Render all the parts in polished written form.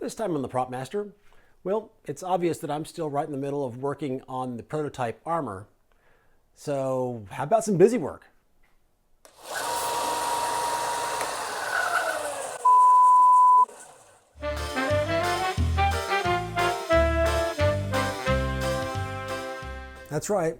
This time on the Prop Master, well, it's obvious that I'm still right in the middle of working on the prototype armor. So how about some busy work? That's right.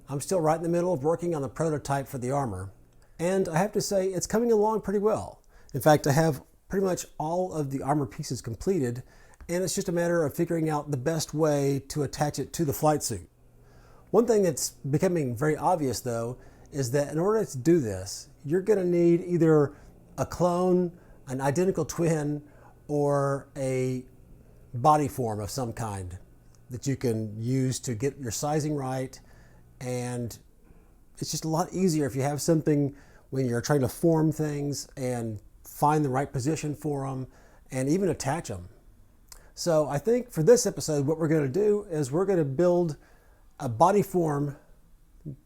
I'm still right in the middle of working on the prototype for the armor. And I have to say, it's coming along pretty well. In fact, I have pretty much all of the armor pieces completed, and it's just a matter of figuring out the best way to attach it to the flight suit. One thing that's becoming very obvious, though, is that in order to do this, you're going to need either a clone, an identical twin, or a body form of some kind that you can use to get your sizing right. And it's just a lot easier if you have something when you're trying to form things and find the right position for them and even attach them. So I think for this episode, what we're going to do is we're going to build a body form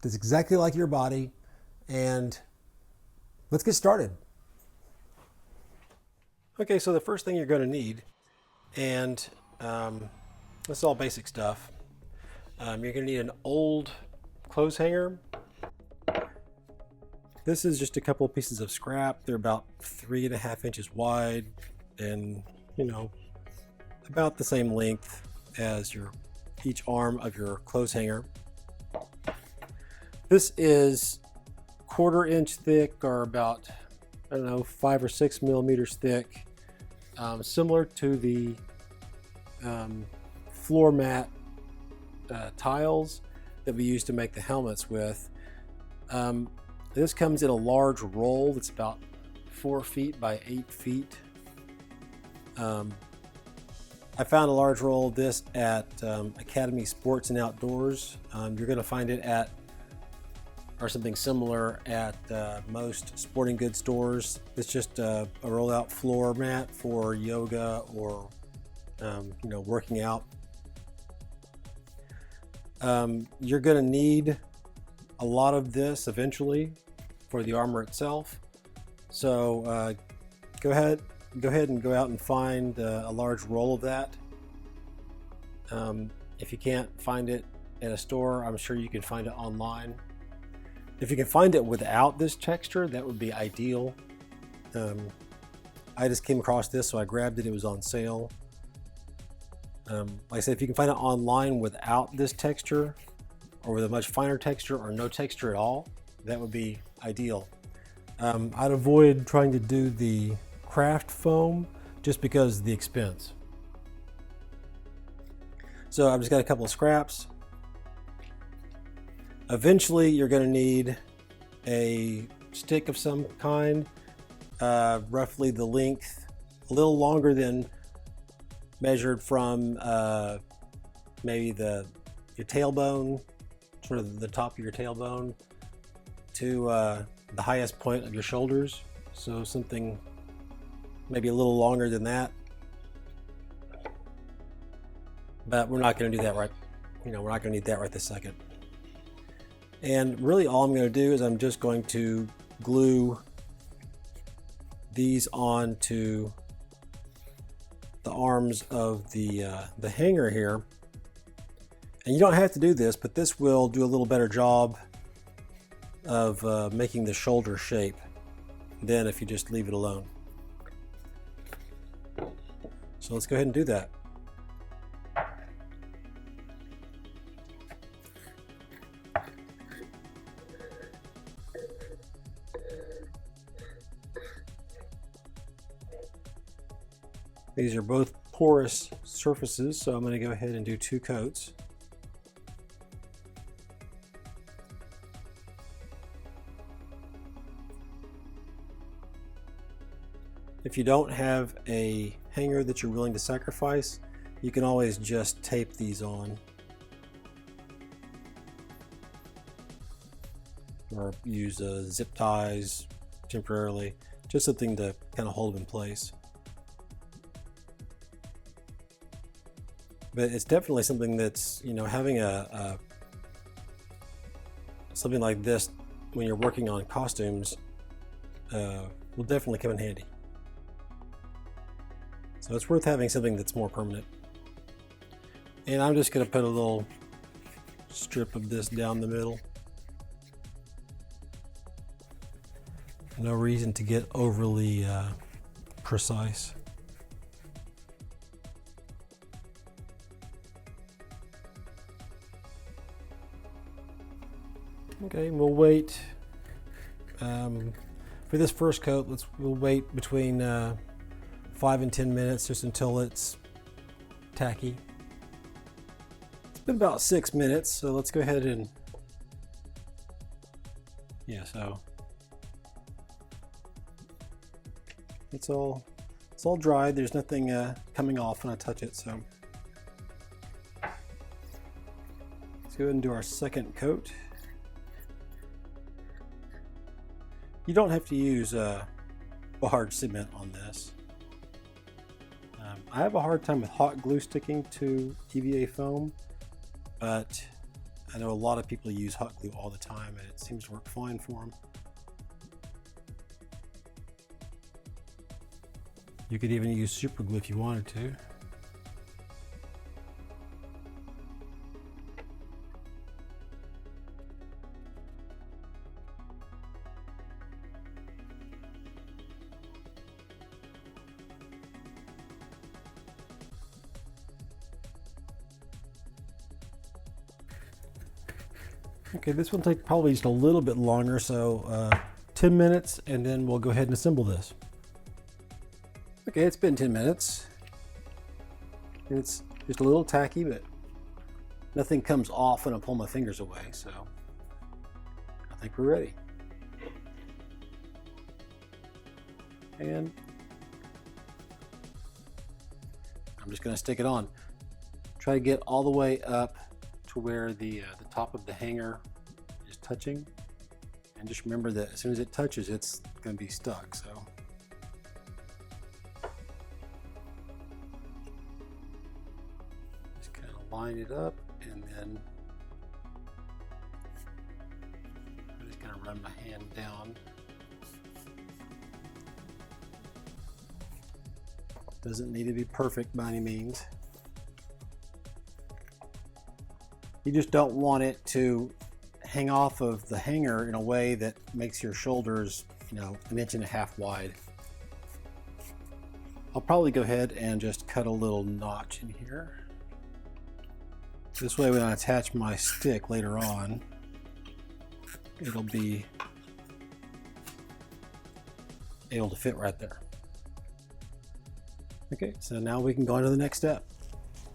that's exactly like your body, and let's get started. Okay, so the first thing you're going to need, and this is all basic stuff. You're going to need an old clothes hanger. This is just a couple of pieces of scrap. They're about 3.5 inches wide and, about the same length as each arm of your clothes hanger. This is 1/4 inch thick, or about, 5 or 6 millimeters thick, similar to the floor mat tiles that we use to make the helmets with. This comes in a large roll that's about 4 feet by 8 feet. I found a large roll of this at Academy Sports and Outdoors. You're going to find it at, or something similar, at most sporting goods stores. It's just a roll-out floor mat for yoga or working out. You're going to need a lot of this eventually for the armor itself. So go ahead and go out and find a large roll of that. If you can't find it at a store, I'm sure you can find it online. If you can find it without this texture, that would be ideal. I just came across this, so I grabbed it. It was on sale. Like I said, if you can find it online without this texture, or with a much finer texture, or no texture at all, that would be ideal. I'd avoid trying to do the craft foam just because of the expense. So I've just got a couple of scraps. Eventually you're going to need a stick of some kind, roughly the length, a little longer than measured from maybe your tailbone, sort of the top of your tailbone, to the highest point of your shoulders. So something maybe a little longer than that. But we're not going to do that right. We're not going to need that right this second. And really all I'm going to do is I'm just going to glue these onto the arms of the hanger here. And you don't have to do this, but this will do a little better job of making the shoulder shape than if you just leave it alone. So let's go ahead and do that. These are both porous surfaces, so I'm going to go ahead and do 2 coats. If you don't have a hanger that you're willing to sacrifice, you can always just tape these on, or use zip ties temporarily, just something to kind of hold them in place. But it's definitely something that's, having something like this when you're working on costumes will definitely come in handy. So it's worth having something that's more permanent. And I'm just going to put a little strip of this down the middle. No reason to get overly precise. Okay, we'll wait for this first coat. We'll wait between 5 and 10 minutes just until it's tacky. It's been about 6 minutes, so let's go ahead and so it's all dry. There's nothing coming off when I touch it, so let's go ahead and do our second coat. You don't have to use hard cement on this. I have a hard time with hot glue sticking to EVA foam, but I know a lot of people use hot glue all the time and it seems to work fine for them. You could even use super glue if you wanted to. Okay, this will take probably just a little bit longer, so 10 minutes, and then we'll go ahead and assemble this. Okay, it's been 10 minutes. It's just a little tacky, but nothing comes off when I pull my fingers away, so I think we're ready. And I'm just going to stick it on. Try to get all the way up to where the top of the hanger is touching, and just remember that as soon as it touches, it's going to be stuck. So just kind of line it up, and then I'm just going to run my hand down. Doesn't need to be perfect by any means. You just don't want it to hang off of the hanger in a way that makes your shoulders, 1.5 inches wide. I'll probably go ahead and just cut a little notch in here. This way when I attach my stick later on, it'll be able to fit right there. Okay, so now we can go on to the next step.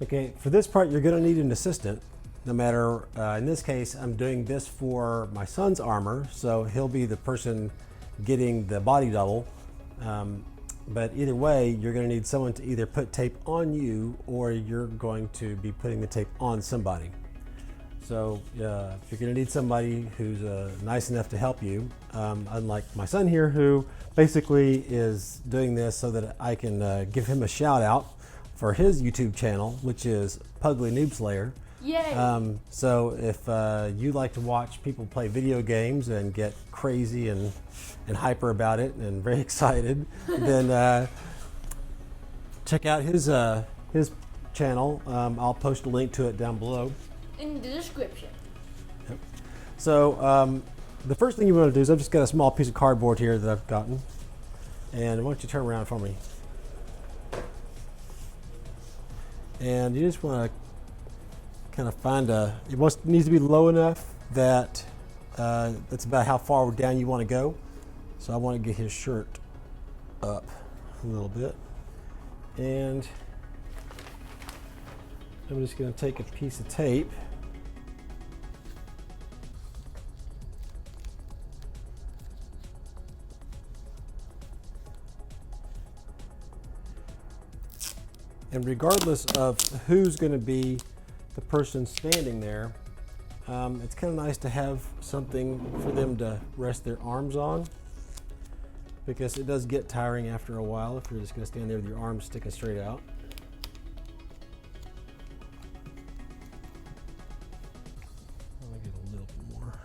Okay, for this part you're going to need an assistant. No matter, in this case, I'm doing this for my son's armor, so he'll be the person getting the body double. But either way, you're going to need someone to either put tape on you, or you're going to be putting the tape on somebody. So if you're going to need somebody who's nice enough to help you, unlike my son here, who basically is doing this so that I can give him a shout out for his YouTube channel, which is Pugly Noob Slayer. Yay. So if you like to watch people play video games and get crazy and hyper about it and very excited, then check out his channel. I'll post a link to it down below in the description. Yep. So the first thing you want to do is I've just got a small piece of cardboard here that I've gotten, and why don't you turn around for me? And you just want to kind of find it needs to be low enough that that's about how far down you want to go. So I want to get his shirt up a little bit, and I'm just going to take a piece of tape and regardless of who's going to be the person standing there, it's kind of nice to have something for them to rest their arms on, because it does get tiring after a while if you're just going to stand there with your arms sticking straight out. Let me get a little bit more.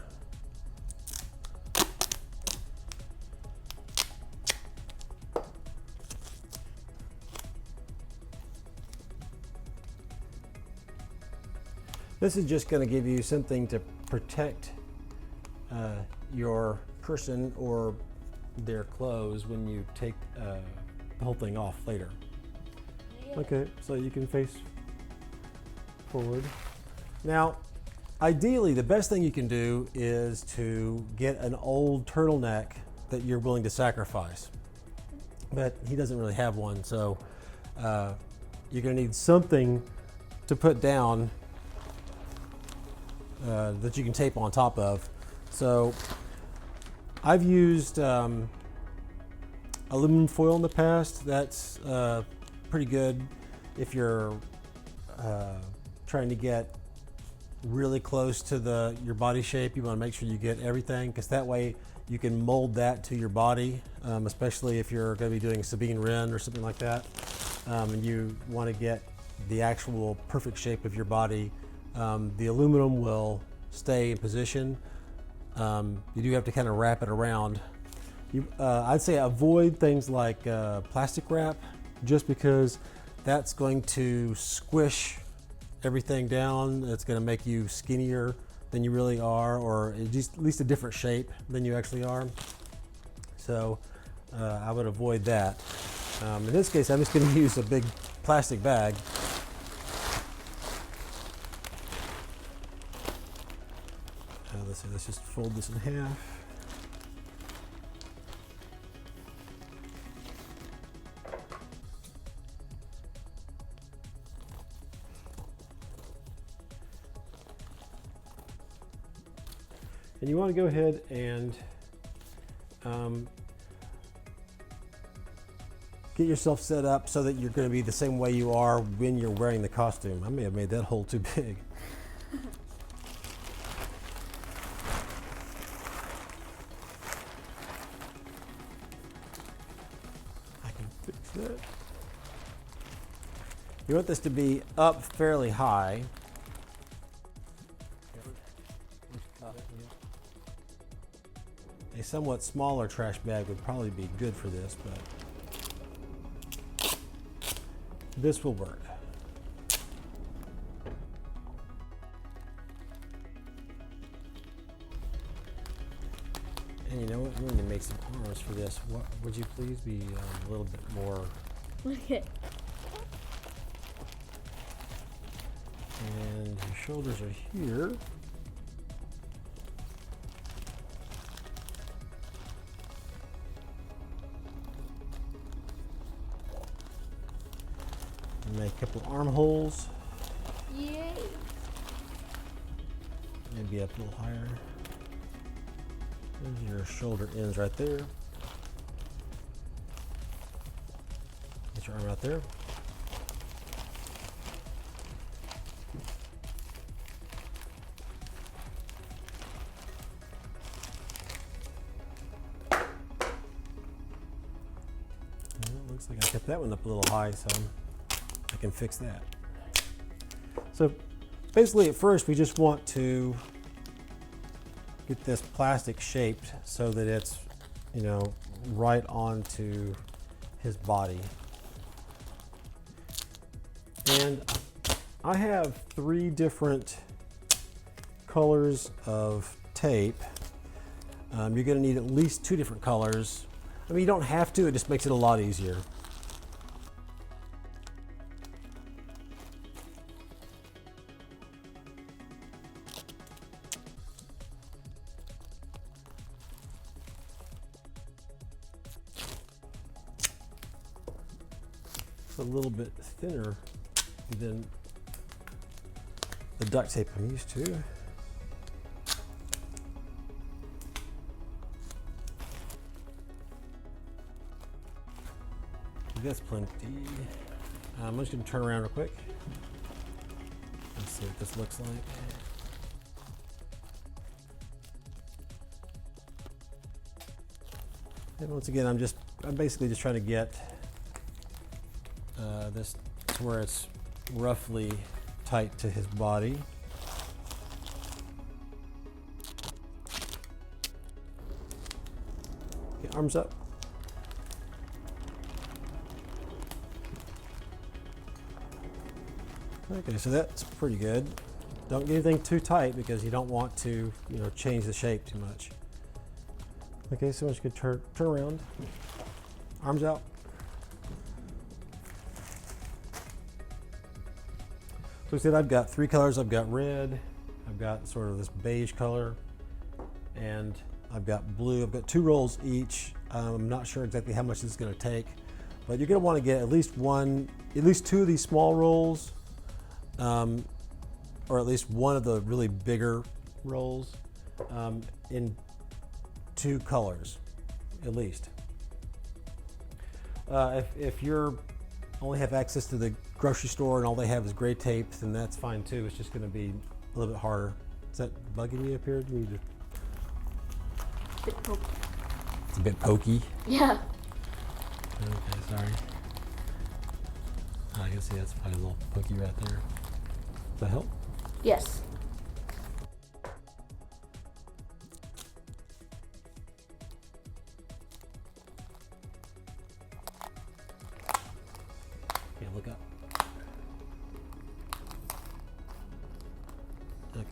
This is just going to give you something to protect your person or their clothes when you take the whole thing off later. Yeah. Okay, so you can face forward. Now, ideally, the best thing you can do is to get an old turtleneck that you're willing to sacrifice. But he doesn't really have one, so you're going to need something to put down that you can tape on top of. So I've used aluminum foil in the past. That's pretty good if you're trying to get really close to your body shape. You want to make sure you get everything, because that way you can mold that to your body, especially if you're going to be doing Sabine Wren or something like that, and you want to get the actual perfect shape of your body. The aluminum will stay in position. You do have to kind of wrap it around. I'd say avoid things like plastic wrap, just because that's going to squish everything down. It's going to make you skinnier than you really are, or at least a different shape than you actually are. So I would avoid that. In this case, I'm just going to use a big plastic bag. Let's just fold this in half. And you want to go ahead and get yourself set up so that you're going to be the same way you are when you're wearing the costume. I may have made that hole too big. I can fix that. You want this to be up fairly high. A somewhat smaller trash bag would probably be good for this, but this will work. And you know what? I'm going to make some arms for this. Would you please be a little bit more? Okay. And your shoulders are here. Make a couple armholes. Yay! Maybe up a little higher. There's your shoulder ends right there. Get your arm out there. Well, it looks like I kept that one up a little high, so I can fix that. So basically at first we just want to get this plastic shaped so that it's, you know, right onto his body. And I have 3 different colors of tape. You're going to need at least 2 different colors. I mean, you don't have to, it just makes it a lot easier. A little bit thinner than the duct tape I'm used to. That's plenty. I'm just going to turn around real quick. Let's see what this looks like. And once again, I'm basically just trying to get this to where it's roughly tight to his body. Okay, arms up. Okay, so that's pretty good. Don't get anything too tight because you don't want to, change the shape too much. Okay, so once you can turn around, arms out. So I said I've got 3 colors. I've got red, I've got sort of this beige color, and I've got blue. I've got 2 rolls each. I'm not sure exactly how much this is going to take, but you're going to want to get at least 2 of these small rolls, or at least one of the really bigger rolls, in 2 colors, at least. If you're only have access to the grocery store and all they have is gray tape, then that's fine too. It's just going to be a little bit harder. Is that bugging you up here? Do you need to... Bit pokey. It's a bit pokey. Yeah. Okay, sorry. I can see that's probably a little pokey right there. Does that help? Yes. Yeah, look up. Okay.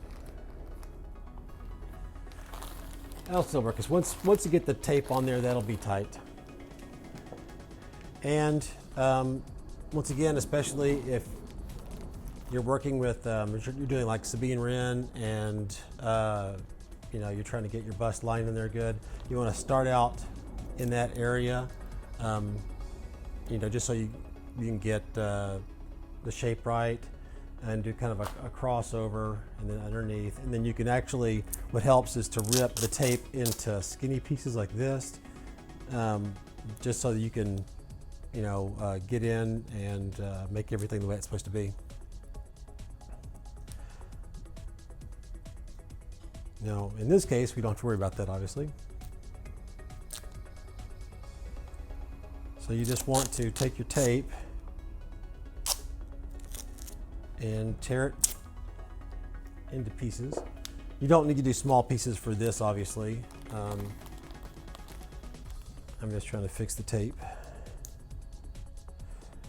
That'll still work, because once you get the tape on there, that'll be tight. And once again, especially if you're working with, you're doing like Sabine Wren, and you're trying to get your bust lined in there good, you want to start out in that area, just so you can get the shape right, and do kind of a crossover, and then underneath, and then you can actually, what helps is to rip the tape into skinny pieces like this, just so that you can get in and make everything the way it's supposed to be. Now, in this case, we don't have to worry about that, obviously. So you just want to take your tape and tear it into pieces. You don't need to do small pieces for this, obviously. I'm just trying to fix the tape.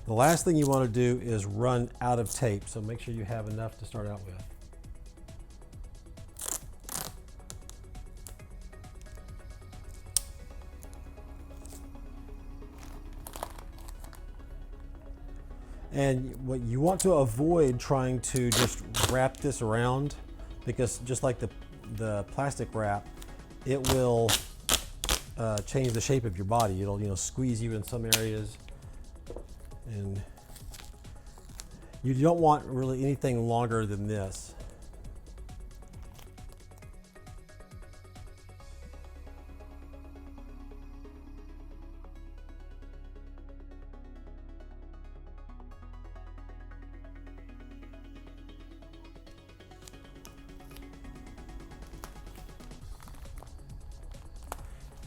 The last thing you want to do is run out of tape, so make sure you have enough to start out with. And what you want to avoid trying to just wrap this around, because just like the plastic wrap, it will change the shape of your body. It'll squeeze you in some areas, and you don't want really anything longer than this.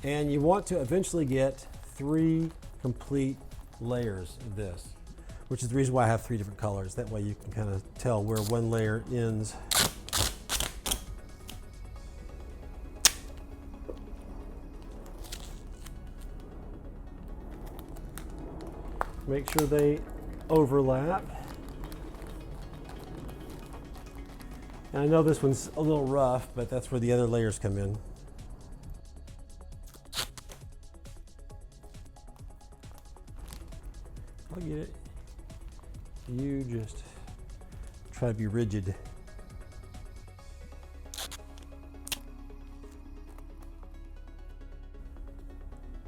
And you want to eventually get 3 complete layers of this, which is the reason why I have 3 different colors. That way you can kind of tell where one layer ends. Make sure they overlap. And I know this one's a little rough, but that's where the other layers come in. I'll get it. You just try to be rigid.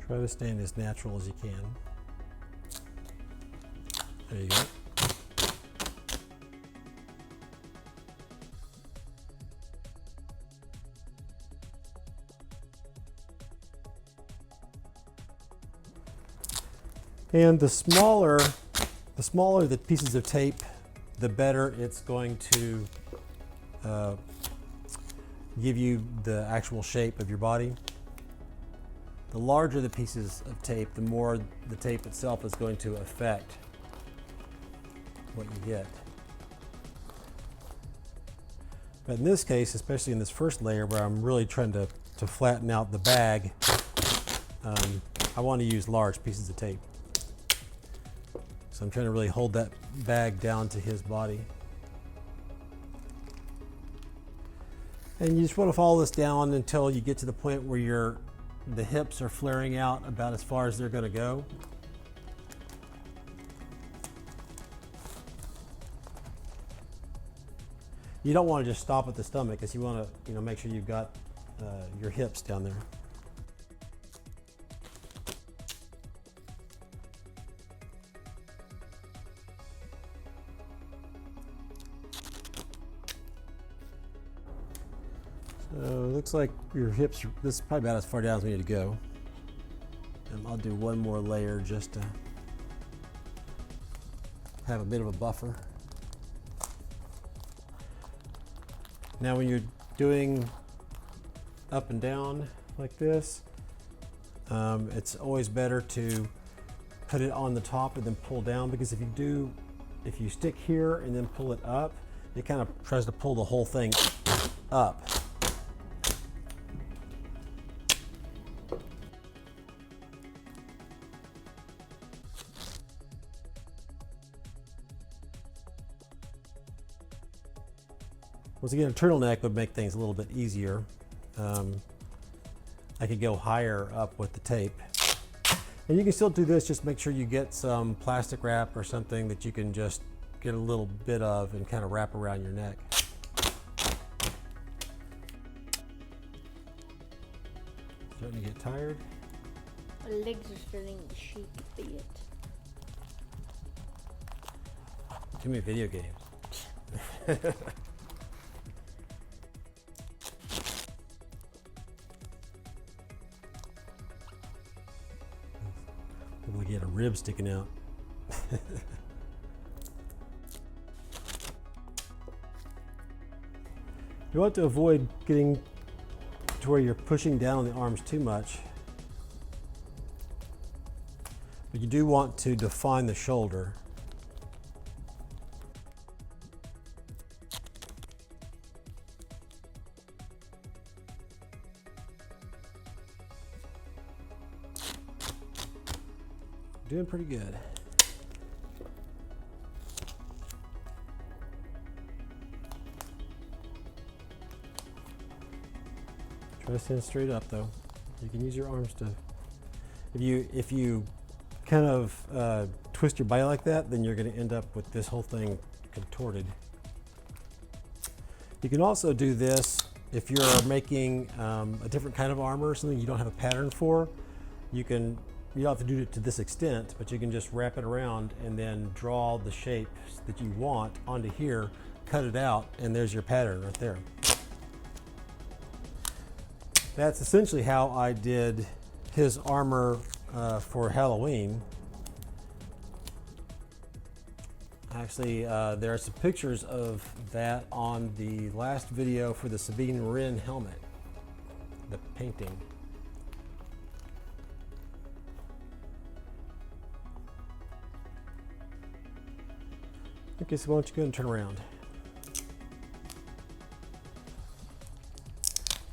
Try to stand as natural as you can. There you go. And the smaller the pieces of tape, the better it's going to give you the actual shape of your body. The larger the pieces of tape, the more the tape itself is going to affect what you get. But in this case, especially in this first layer where I'm really trying to flatten out the bag, I want to use large pieces of tape. So I'm trying to really hold that bag down to his body. And you just want to follow this down until you get to the point where the hips are flaring out about as far as they're going to go. You don't want to just stop at the stomach, because you want to, make sure you've got your hips down there. So it looks like your hips, this is probably about as far down as we need to go. And I'll do one more layer just to have a bit of a buffer. Now when you're doing up and down like this, it's always better to put it on the top and then pull down, because if you stick here and then pull it up, it kind of tries to pull the whole thing up. Once again, a turtleneck would make things a little bit easier. I could go higher up with the tape. And you can still do this, just make sure you get some plastic wrap or something that you can just get a little bit of and kind of wrap around your neck. Starting to get tired? My legs are starting to shake a bit. Too many video games. Like you had a rib sticking out. You want to avoid getting to where you're pushing down on the arms too much. But you do want to define the shoulder. Doing pretty good. Try to stand straight up though. You can use your arms to, if you kind of twist your body like that, then you're going to end up with this whole thing contorted. You can also do this if you're making a different kind of armor, something you don't have a pattern for. You don't have to do it to this extent, but you can just wrap it around and then draw the shapes that you want onto here, cut it out, and there's your pattern right there. That's essentially how I did his armor for Halloween. Actually, there are some pictures of that on the last video for the Sabine Wren helmet, the painting. Okay, so why don't you go and turn around.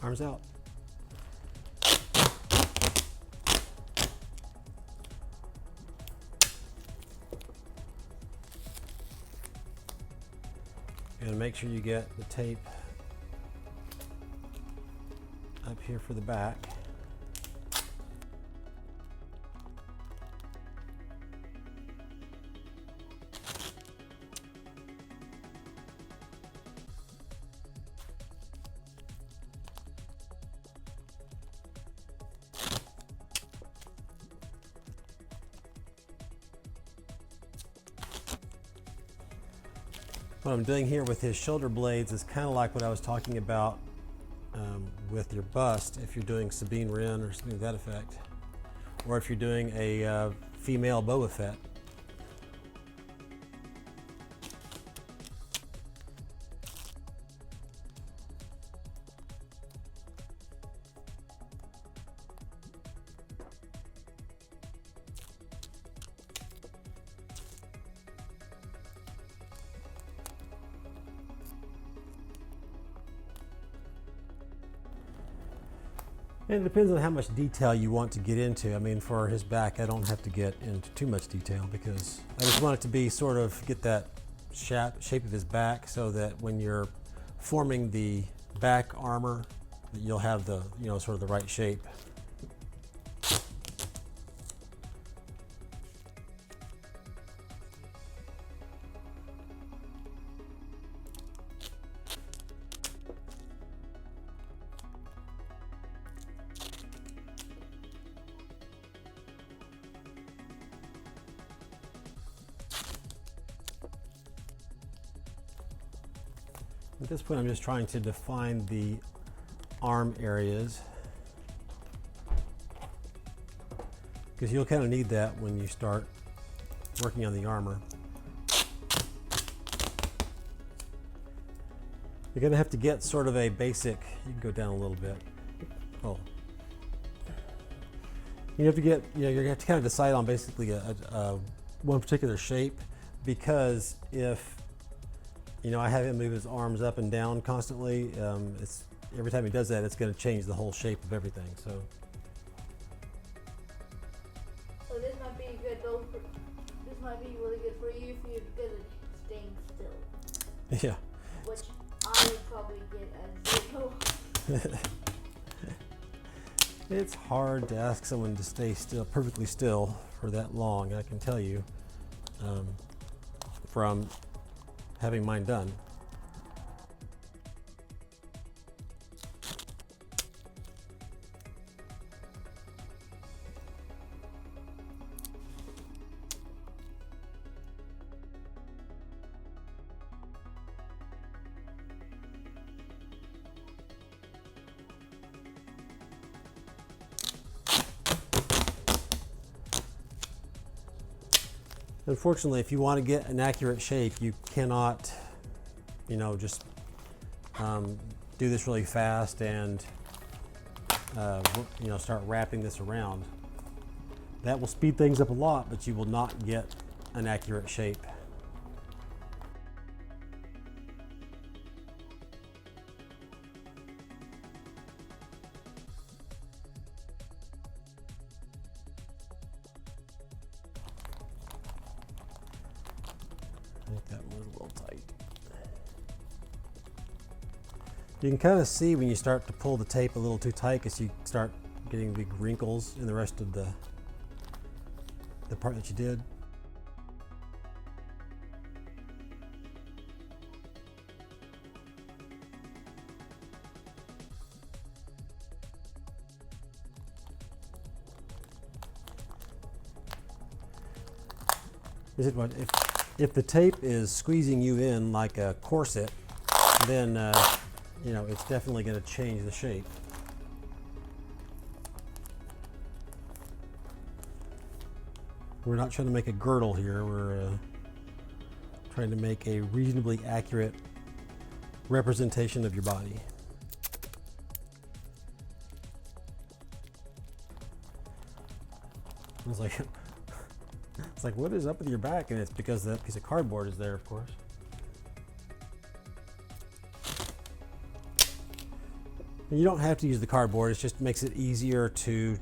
Arms out. And make sure you get the tape up here for the back. What I'm doing here with his shoulder blades is kind of like what I was talking about with your bust, if you're doing Sabine Wren or something to that effect, or if you're doing a female Boba Fett. And it depends on how much detail you want to get into. I mean, for his back, I don't have to get into too much detail because I just want it to be get that shape of his back, so that when you're forming the back armor, that you'll have the, sort of the right shape. At this point, I'm just trying to define the arm areas, because you'll kind of need that when you start working on the armor. You're going to have to get sort of a basic, you can go down a little bit. Oh. You have to get, you're going to have to kind of decide on basically one particular shape, because if I have him move his arms up and down constantly, every time he does that, it's going to change the whole shape of everything. So this might be good though. This might be really good for you if you're good at staying still. yeah. Which I would probably get a 0. It's hard to ask someone to stay still, perfectly still for that long, I can tell you, from having mine done. Unfortunately, if you want to get an accurate shape, you cannot, just do this really fast and, start wrapping this around. That will speed things up a lot, but you will not get an accurate shape. I think that was a little tight. You can kind of see when you start to pull the tape a little too tight, because you start getting big wrinkles in the rest of the part that you did. Is it what if the tape is squeezing you in like a corset, then it's definitely going to change the shape. We're not trying to make a girdle here. We're trying to make a reasonably accurate representation of your body. It's like, what is up with your back? And it's because that piece of cardboard is there, of course. And you don't have to use the cardboard. It just makes it easier to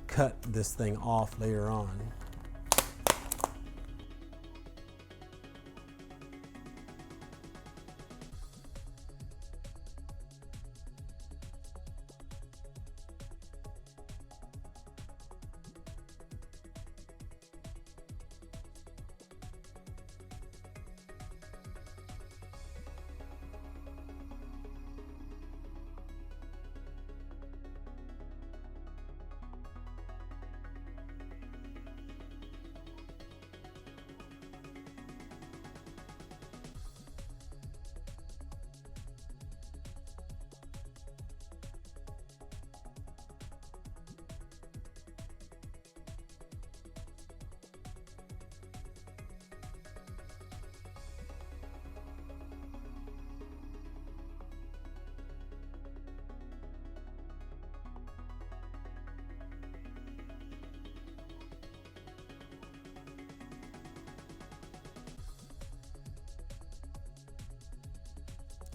cut this thing off later on.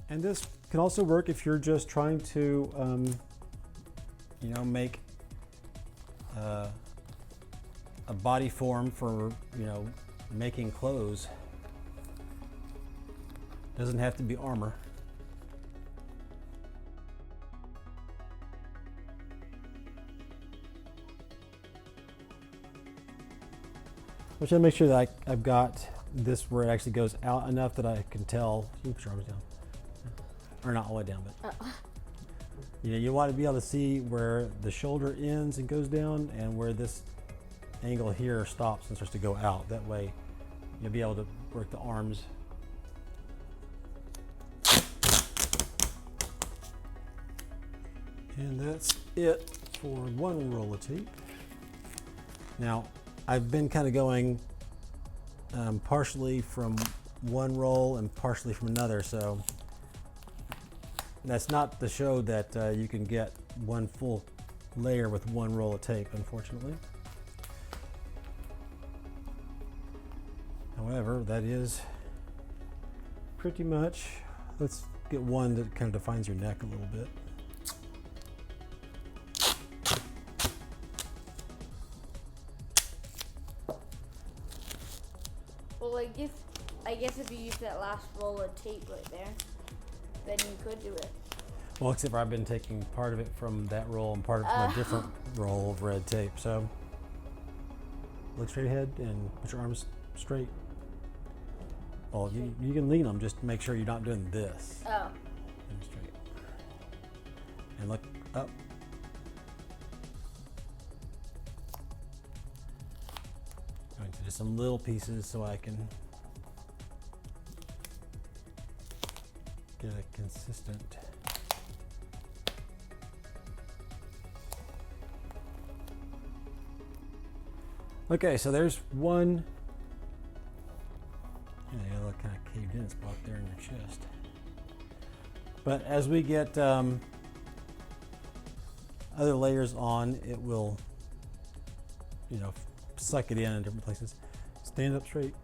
And this can also work if you're just trying to, make a body form for, making clothes. Doesn't have to be armor. I'm trying to make sure that I've got this where it actually goes out enough that I can tell. You can put your arms down. Or not all the way down, but you know, you want to be able to see where the shoulder ends and goes down and where this angle here stops and starts to go out. That way you'll be able to work the arms. And that's it for one roll of tape. Now, I've been kind of going partially from one roll and partially from another, so that's not to show that you can get one full layer with one roll of tape, unfortunately. However, that is pretty much, let's get one that kind of defines your neck a little bit. Well, I guess if you use that last roll of tape right there, then you could do it. Well, except for I've been taking part of it from that roll and part of it from a different roll of red tape. So look straight ahead and put your arms straight. Well, you can lean them, just make sure you're not doing this. Oh. And straight. And look up. Going to just some little pieces so I can get a consistent. Okay, so there's one. Yeah, look kind of caved in spot there in your chest. But as we get other layers on, it will, you know, suck it in different places. Stand up straight.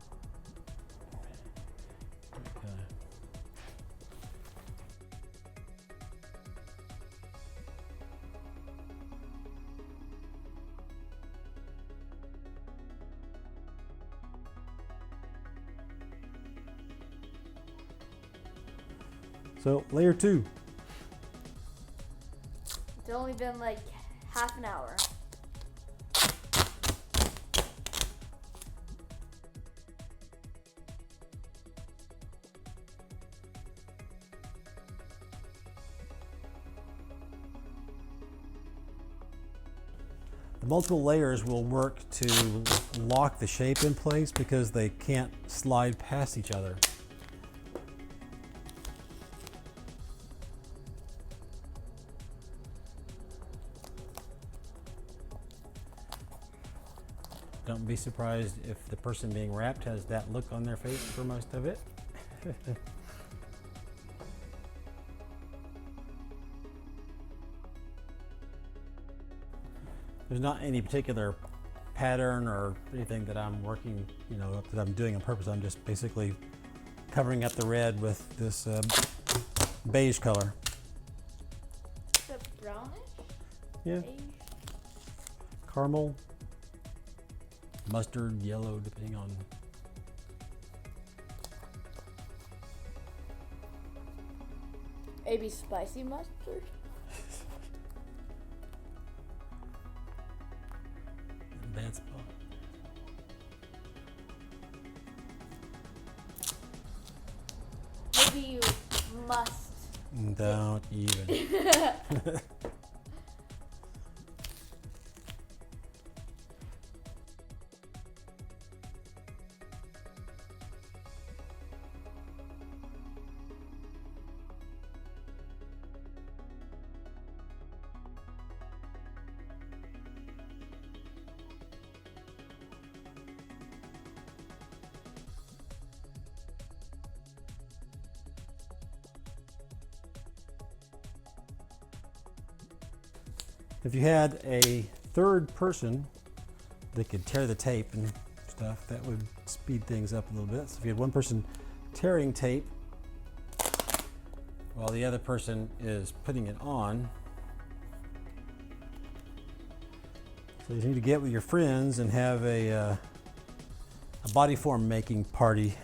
So layer 2. It's only been like half an hour. The multiple layers will work to lock the shape in place because they can't slide past each other. Don't be surprised if the person being wrapped has that look on their face for most of it. There's not any particular pattern or anything that I'm working, you know, that I'm doing on purpose. I'm just basically covering up the red with this beige color. The brownish? Yeah. Beige? Caramel, mustard, yellow, depending on. Maybe spicy mustard? Bad spot. Maybe you must. Don't even. If you had a third person that could tear the tape and stuff, that would speed things up a little bit. So if you had one person tearing tape while the other person is putting it on, so you need to get with your friends and have a body form making party.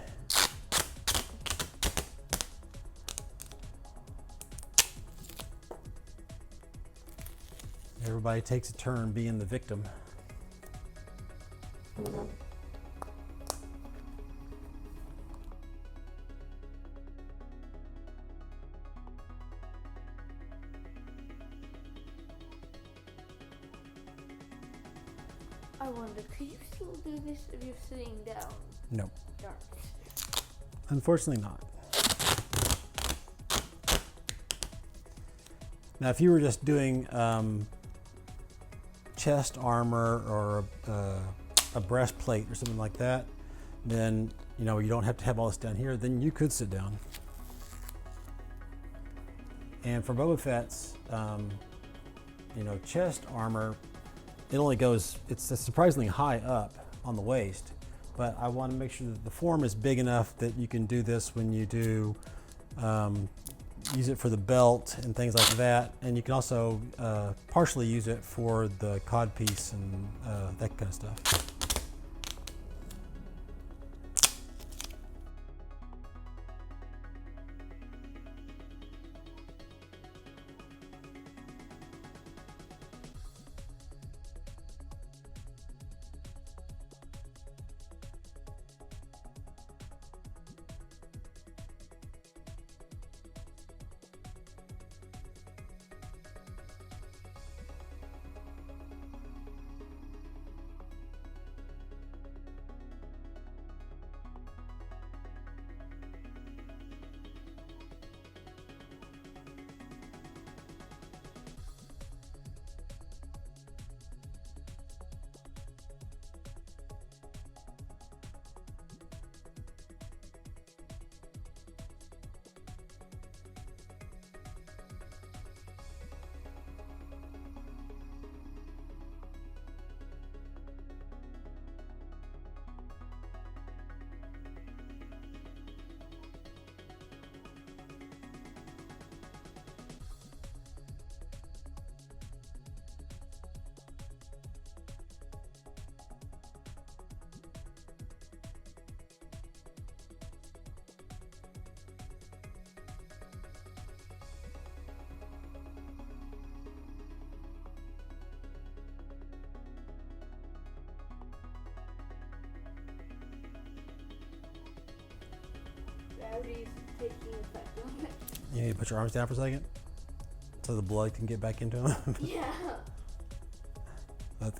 Everybody takes a turn being the victim. I wonder, could you still do this if you're sitting down? No, Darn. unfortunately not. Now, if you were just doing chest armor or a breastplate or something like that, then you know you don't have to have all this down here. Then you could sit down. And for Boba Fett's, you know, chest armor, it only goes, it's surprisingly high up on the waist, but I want to make sure that the form is big enough that you can do this when you do use it for the belt and things like that. And you can also partially use it for the codpiece and that kind of stuff. Gravity's taking effect on it. You need to put your arms down for a second so the blood can get back into them. Yeah.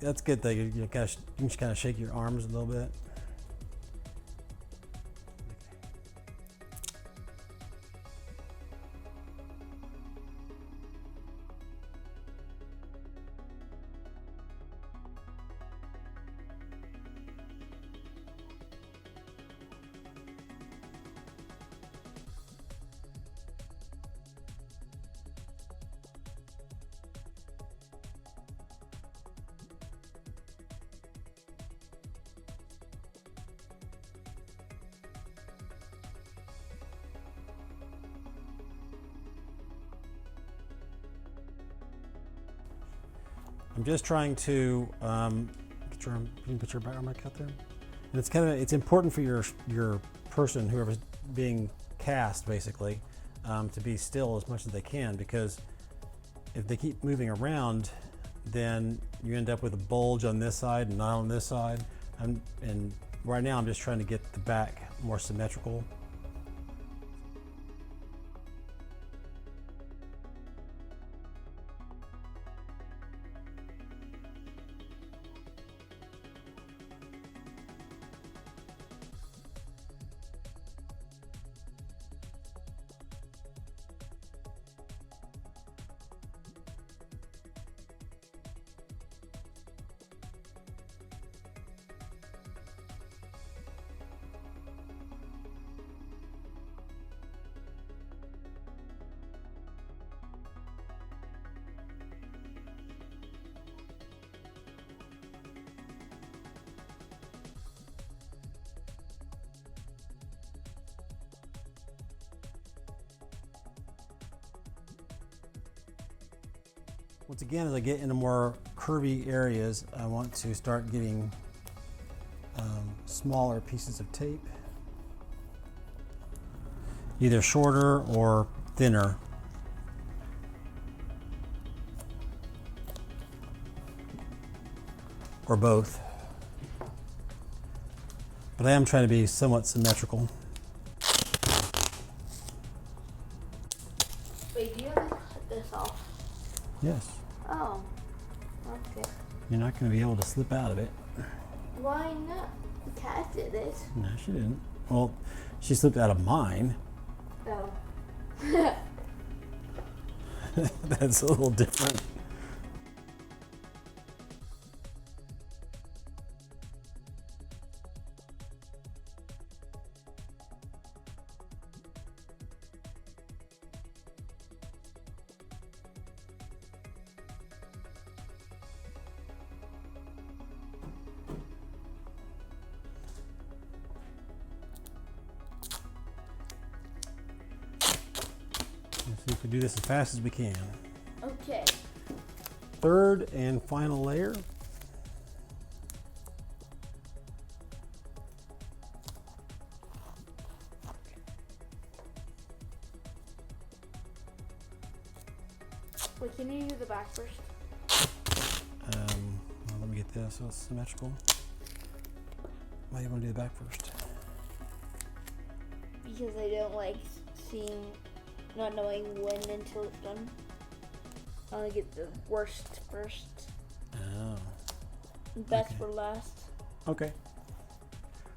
That's a good thing. You can just kind of shake your arms a little bit. I'm just trying to get your arm, you can put your arm back out there. And it's important for your person, whoever's being cast, basically, to be still as much as they can, because if they keep moving around, then you end up with a bulge on this side and not on this side. And right now I'm just trying to get the back more symmetrical. Once again, as I get into more curvy areas, I want to start getting smaller pieces of tape, either shorter or thinner. Or both. But I am trying to be somewhat symmetrical. Wait, do you have to cut this off? Yes. Oh, okay. You're not going to be able to slip out of it. Why not? The cat did it. No, she didn't. Well, she slipped out of mine. Oh. That's a little different. Let's see if we do this as fast as we can. Okay. Third and final layer. Wait, can you do the back first? Well, let me get this so it's symmetrical. Why do you want to do the back first? Because I don't like not knowing when until it's done. I want to get the worst first. Oh. Best Okay. for last. Okay.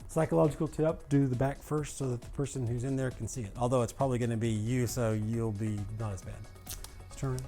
Psychological tip, do the back first so that the person who's in there can see it. Although it's probably going to be you, so you'll be not as bad. Let's turn around.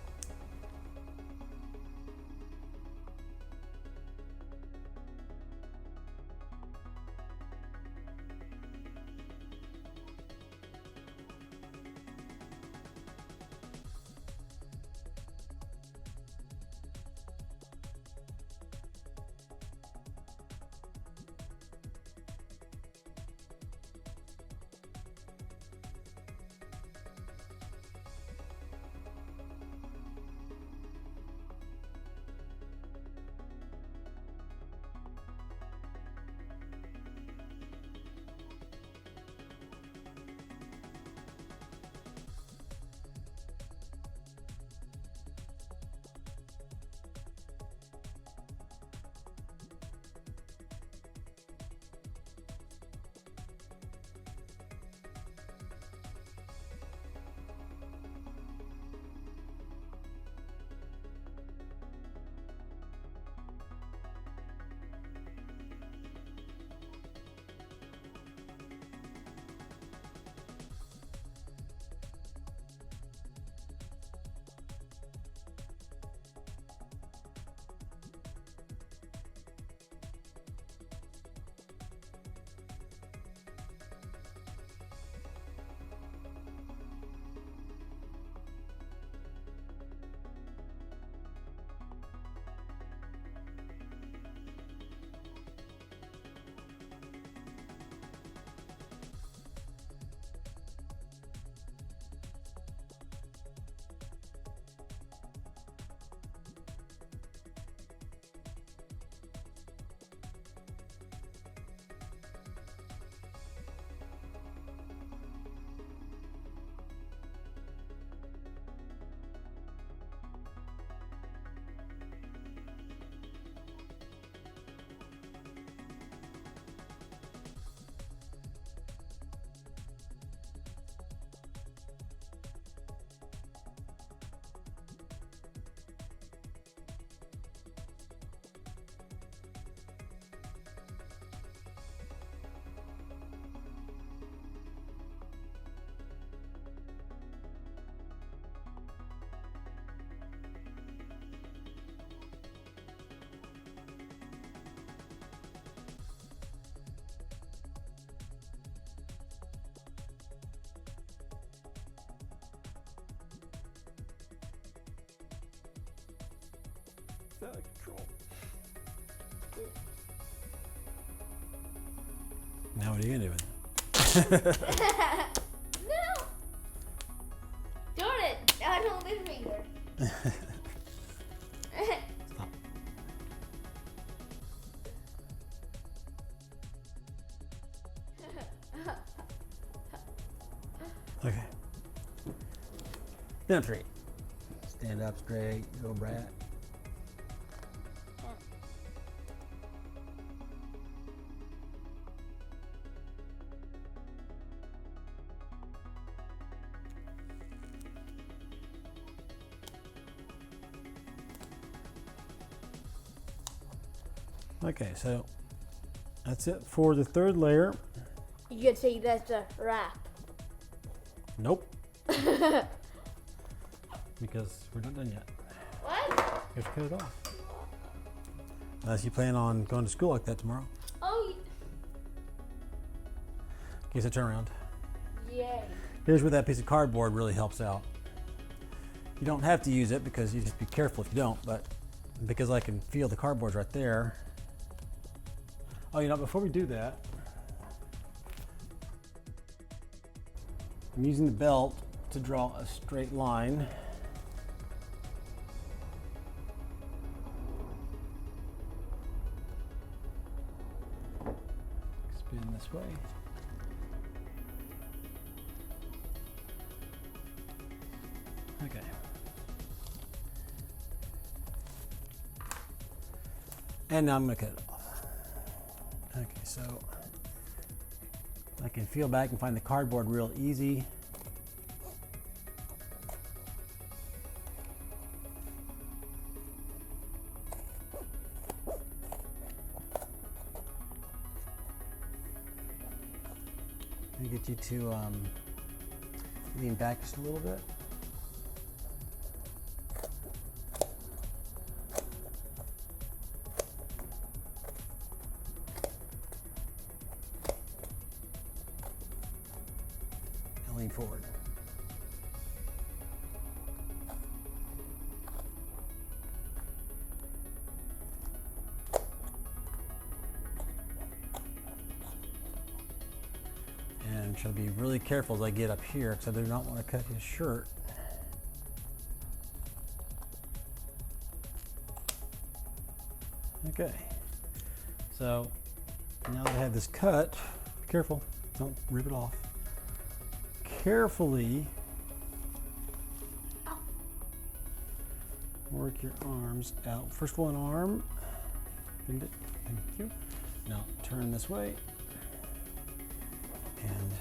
Out of control. Now what are you gonna do with it? No! Darn it! I don't this finger. Stop. Okay. Now straight. Stand up straight, go brat. Okay, so That's it for the third layer. You could say that's a wrap. Nope. Because we're not done yet. What? You have to cut it off. Unless you plan on going to school like that tomorrow. Oh, Okay, so turn around. yay. Here's where that piece of cardboard really helps out. You don't have to use it because you just be careful if you don't, but because I can feel the cardboard's right there. Oh, you know, before we do that, I'm using the belt to draw a straight line. Spin this way. Okay. And now I'm going to cut it off. Okay, so I can feel back and find the cardboard real easy. Let me get you to lean back just a little bit. And lean forward. And should be really careful as I get up here because I do not want to cut his shirt. Okay, so now that I have this cut, be careful, don't rip it off. Carefully work your arms out. First one arm, bend it, thank you. Now turn this way. And,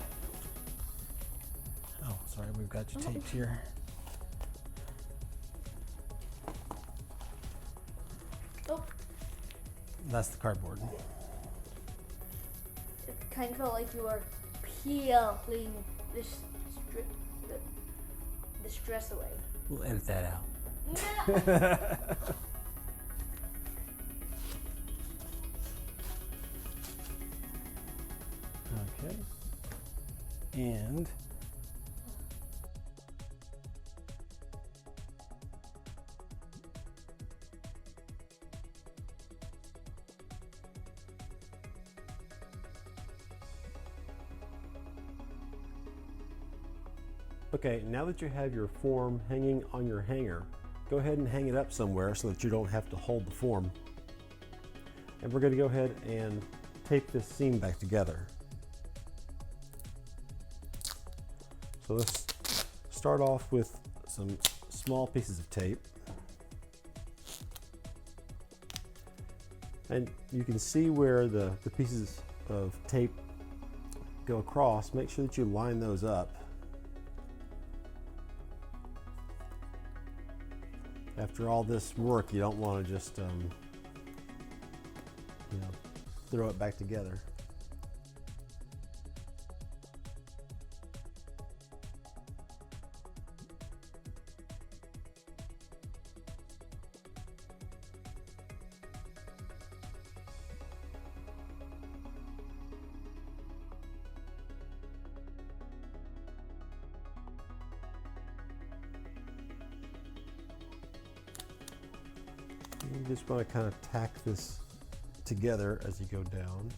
oh, sorry, we've got you taped here. Oh, That's the cardboard. it kind of felt like you were peeling this the stress away. We'll edit that out. No. Okay. And okay, now that you have your form hanging on your hanger, go ahead and hang it up somewhere so that you don't have to hold the form. And we're going to go ahead and tape this seam back together. So let's start off with some small pieces of tape. And you can see where the pieces of tape go across. Make sure that you line those up. After all this work, you don't want to just throw it back together. You just want to kind of tack this together as you go down.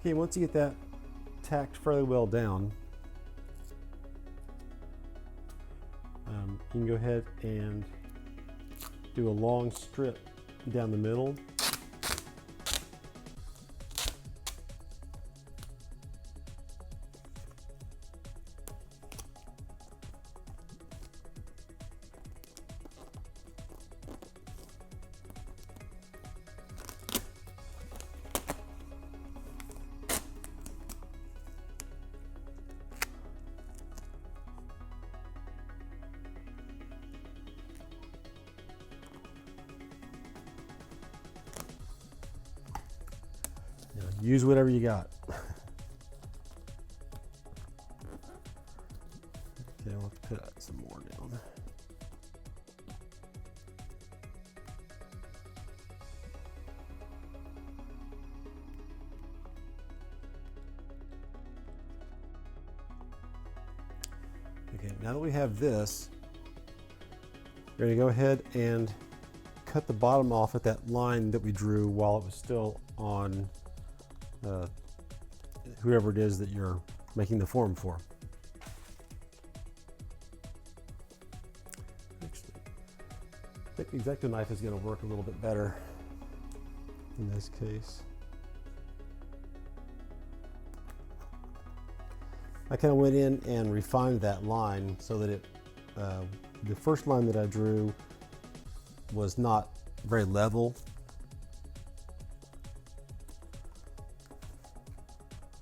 Okay, once you get that tacked fairly well down, you can go ahead and do a long strip down the middle. use whatever you got. Okay, we'll have to put some more down. Okay, now that we have this, we're going to go ahead and cut the bottom off at that line that we drew while it was still on whoever it is that you're making the form for. Actually, I think the X-Acto knife is going to work a little bit better in this case. I kind of went in and refined that line so that it, the first line that I drew was not very level.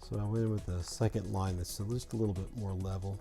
So I went in with the second line that's just a little bit more level.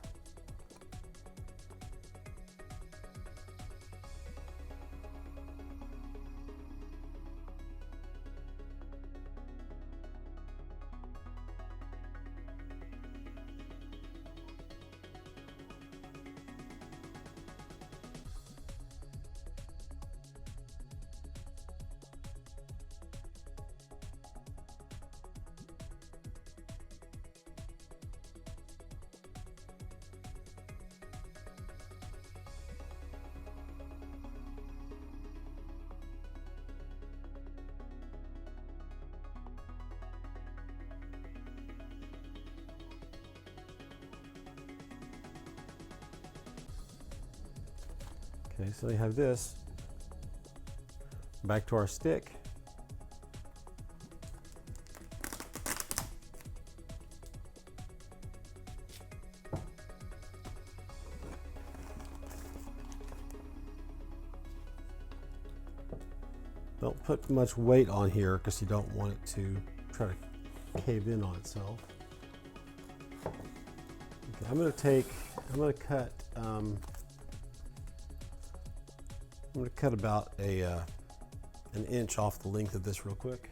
Okay, so you have this. Back to our stick. Don't put much weight on here because you don't want it to try to cave in on itself. Okay, I'm going to cut I'm going to cut about an inch off the length of this real quick.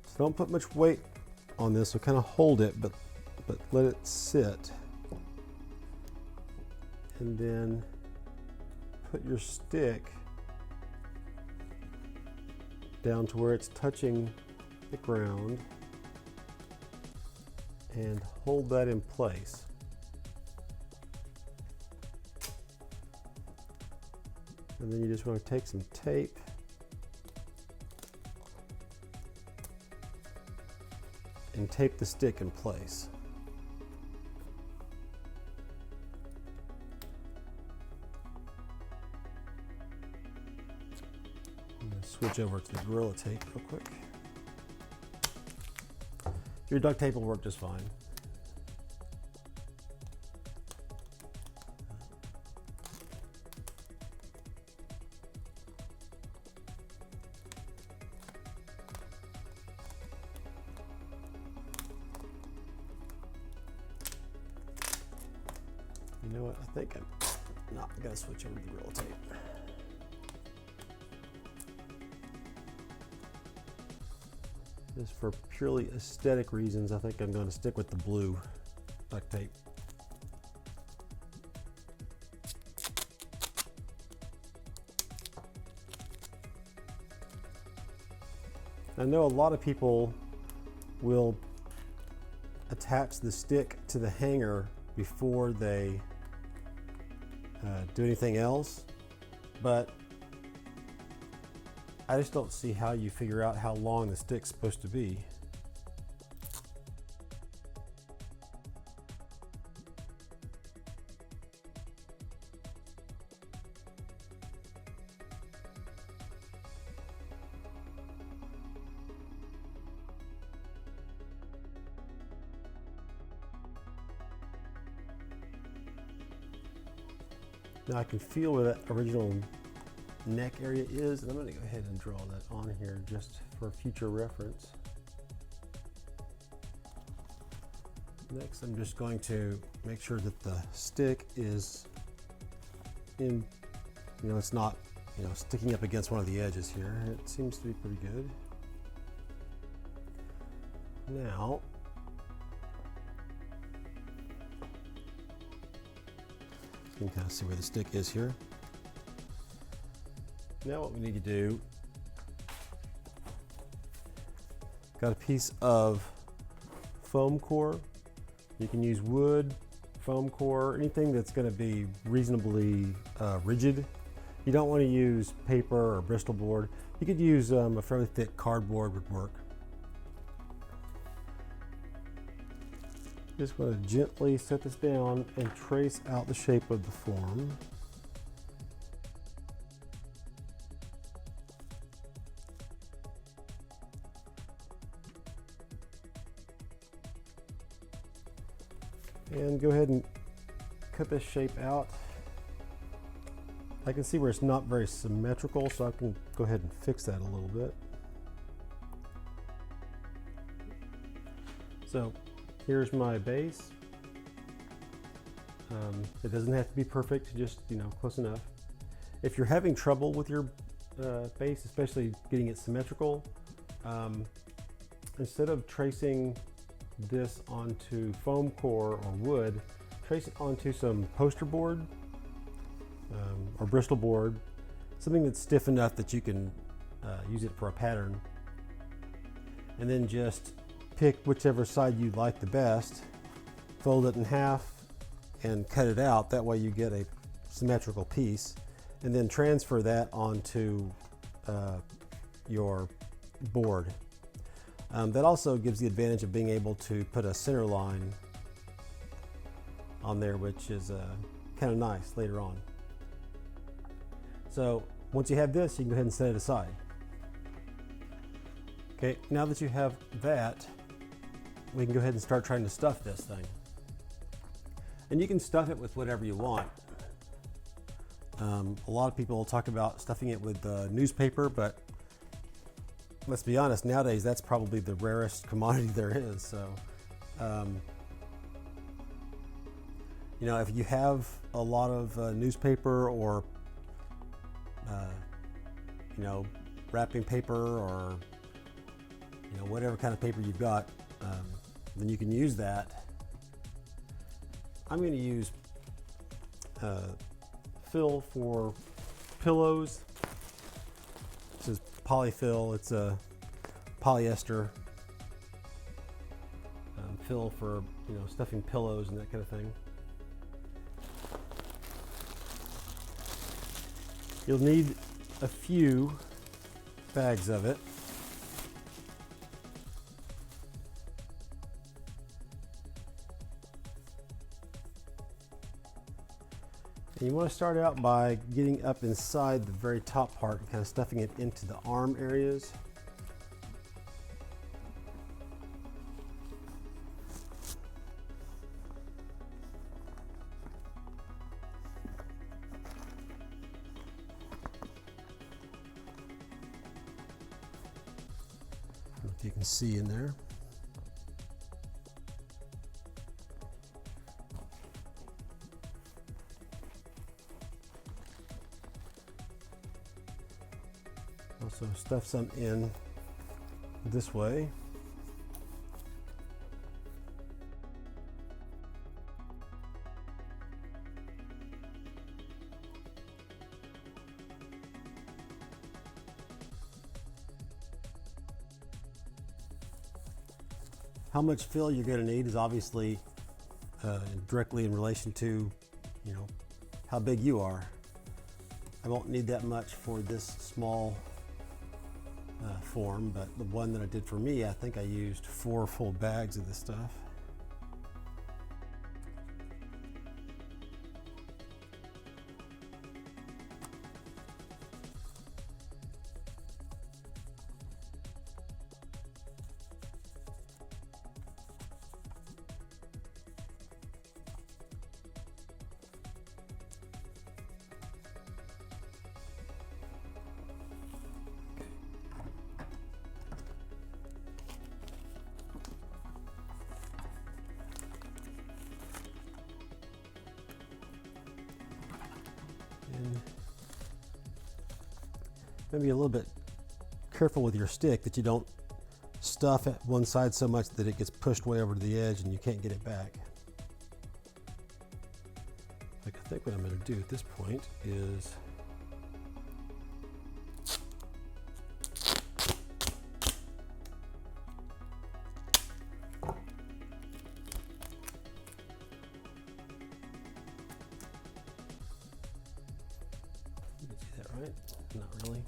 So don't put much weight on this, so kind of hold it, but let it sit. And then put your stick down to where it's touching the ground and hold that in place. And then you just want to take some tape and tape the stick in place. I'm going to switch over to the Gorilla Tape real quick. Your duct tape will work just fine. You know what? I think I'm not going to switch over to the Gorilla Tape. Just for purely aesthetic reasons, I think I'm going to stick with the blue duct tape. I know a lot of people will attach the stick to the hanger before they do anything else, but I just don't see how you figure out how long the stick's supposed to be. Now I can feel where that original neck area is, and I'm going to go ahead and draw that on here just for future reference. Next, I'm just going to make sure that the stick is in, it's not, sticking up against one of the edges here. It seems to be pretty good. Now, you can kind of see where the stick is here. Now what we need to do, got a piece of foam core. You can use wood, foam core, anything that's going to be reasonably rigid. You don't want to use paper or Bristol board. You could use a fairly thick cardboard would work. Just going to gently set this down and trace out the shape of the form. And go ahead and cut this shape out. I can see where it's not very symmetrical, so I can go ahead and fix that a little bit. So here's my base. It doesn't have to be perfect, just close enough. If you're having trouble with your base, especially getting it symmetrical, instead of tracing this onto foam core or wood, trace it onto some poster board or Bristol board, something that's stiff enough that you can use it for a pattern, and then just pick whichever side you like the best, fold it in half and cut it out. That way you get a symmetrical piece, and then transfer that onto your board. That also gives the advantage of being able to put a center line on there, which is kind of nice later on. So once you have this, you can go ahead and set it aside. Okay, now that you have that, we can go ahead and start trying to stuff this thing. And you can stuff it with whatever you want. A lot of people talk about stuffing it with newspaper, but let's be honest, nowadays that's probably the rarest commodity there is. So, if you have a lot of newspaper or, wrapping paper or, whatever kind of paper you've got, then you can use that. I'm going to use fill for pillows. This is polyfill. It's a polyester fill for stuffing pillows and that kind of thing. You'll need a few bags of it. And you want to start out by getting up inside the very top part and kind of stuffing it into the arm areas. If you can see in there. Also stuff some in this way. How much fill you're going to need is obviously directly in relation to, how big you are. I won't need that much for this small form, but the one that I did for me, I think I used 4 full bags of this stuff. And maybe a little bit careful with your stick that you don't stuff at one side so much that it gets pushed way over to the edge and you can't get it back. Like, I think what I'm going to do at this point is see that right? Not really.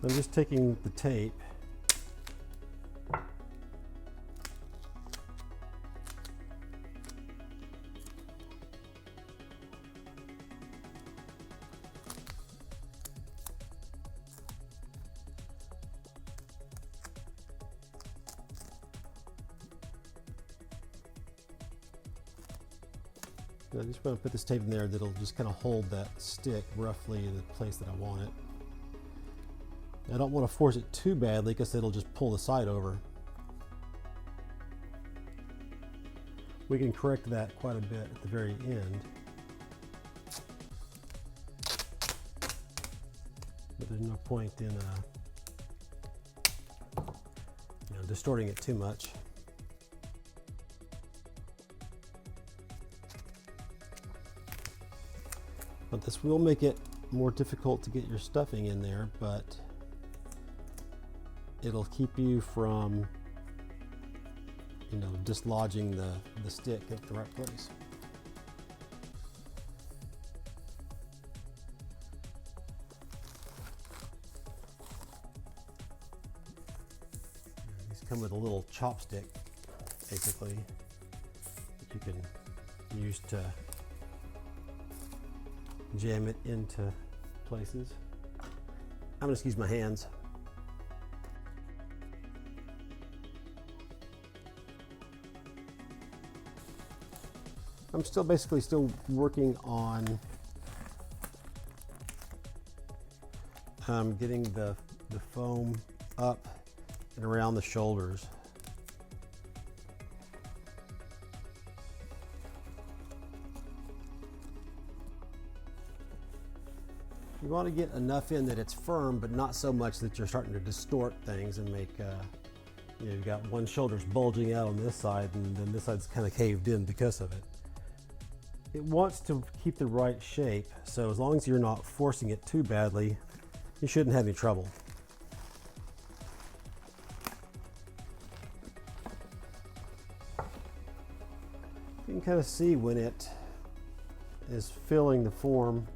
I'm just taking the tape and I just want to put this tape in there that'll just kind of hold that stick roughly in the place that I want it. I don't want to force it too badly because it'll just pull the side over. We can correct that quite a bit at the very end. But there's no point in distorting it too much. But this will make it more difficult to get your stuffing in there, but it'll keep you from, dislodging the stick at the right place. These come with a little chopstick, basically, that you can use to jam it into places. I'm going to use my hands. I'm still working on getting the foam up and around the shoulders. You want to get enough in that it's firm, but not so much that you're starting to distort things and make, you've got one shoulder's bulging out on this side and then this side's kind of caved in because of it. It wants to keep the right shape, so as long as you're not forcing it too badly, you shouldn't have any trouble. You can kind of see when it is filling the form,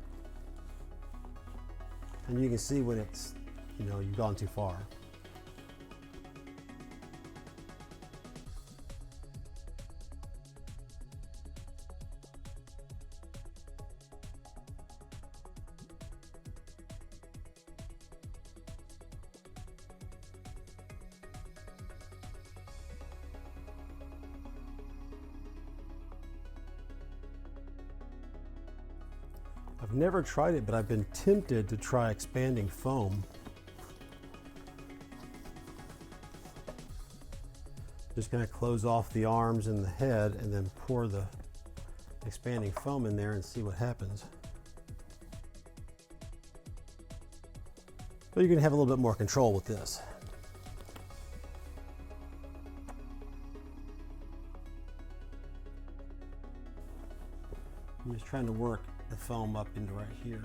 and you can see when it's, you've gone too far. I've never tried it, but I've been tempted to try expanding foam. Just kind of close off the arms and the head and then pour the expanding foam in there and see what happens. But you can have a little bit more control with this. I'm just trying to work the foam up into right here.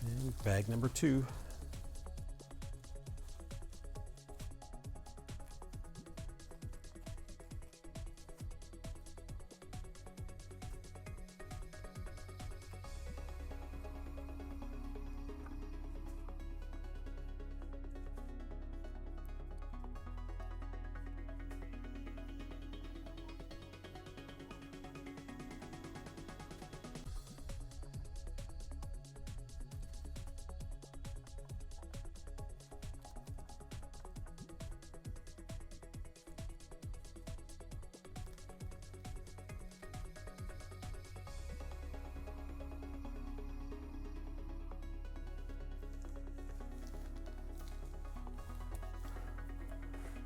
And bag number 2.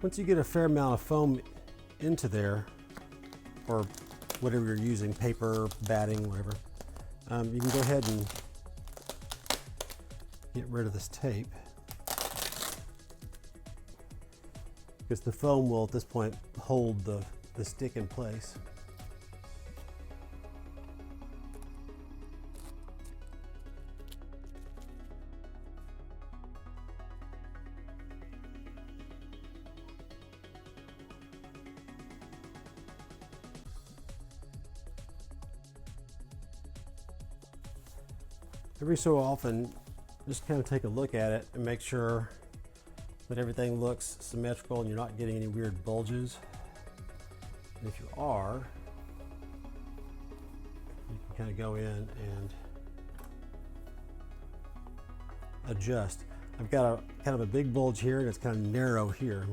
Once you get a fair amount of foam into there, or whatever you're using, paper, batting, whatever, you can go ahead and get rid of this tape, because the foam will at this point hold the stick in place. Every so often, just kind of take a look at it and make sure that everything looks symmetrical and you're not getting any weird bulges. And if you are, you can kind of go in and adjust. I've got a kind of a big bulge here and it's kind of narrow here.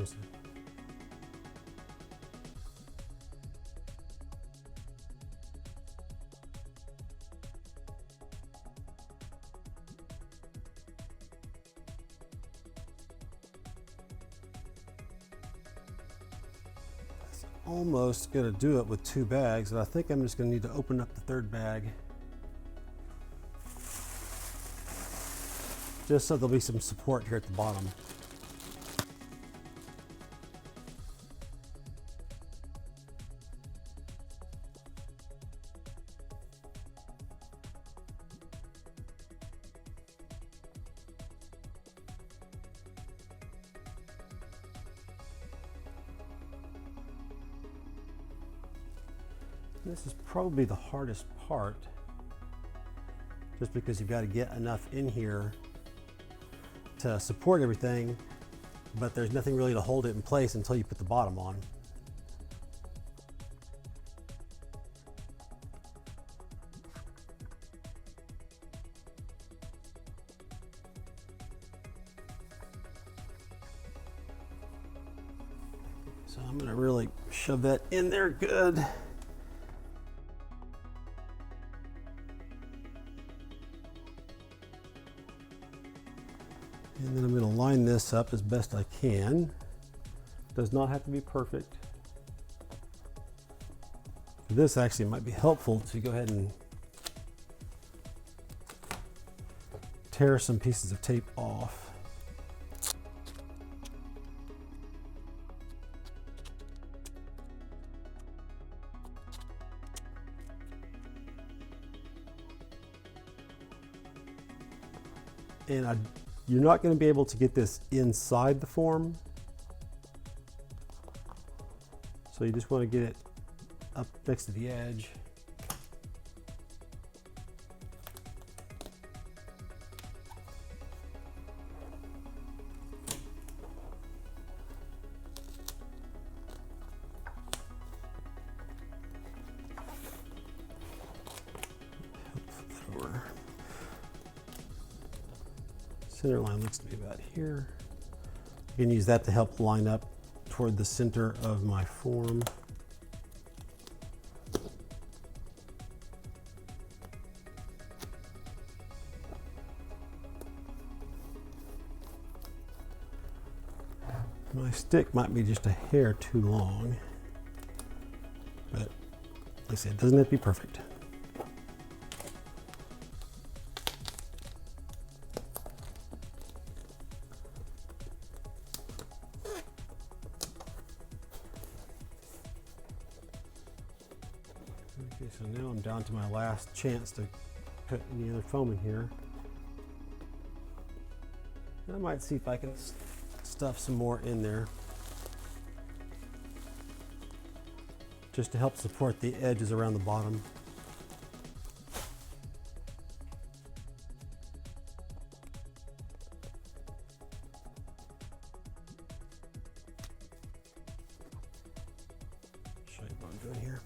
Almost going to do it with 2 bags, and I think I'm just going to need to open up the 3rd bag just so there'll be some support here at the bottom. This is probably the hardest part, just because you've got to get enough in here to support everything, but there's nothing really to hold it in place until you put the bottom on. So I'm going to really shove that in there good. And then I'm going to line this up as best I can. Does not have to be perfect. This actually might be helpful to go ahead and tear some pieces of tape off. And you're not going to be able to get this inside the form, so you just want to get it up next to the edge. Flip that over. Center line looks to be about here. You can use that to help line up toward the center of my form. My stick might be just a hair too long, but like I said, it doesn't have to be perfect. Okay, so now I'm down to my last chance to put any other foam in here. I might see if I can stuff some more in there, just to help support the edges around the bottom. Show you what I'm doing here.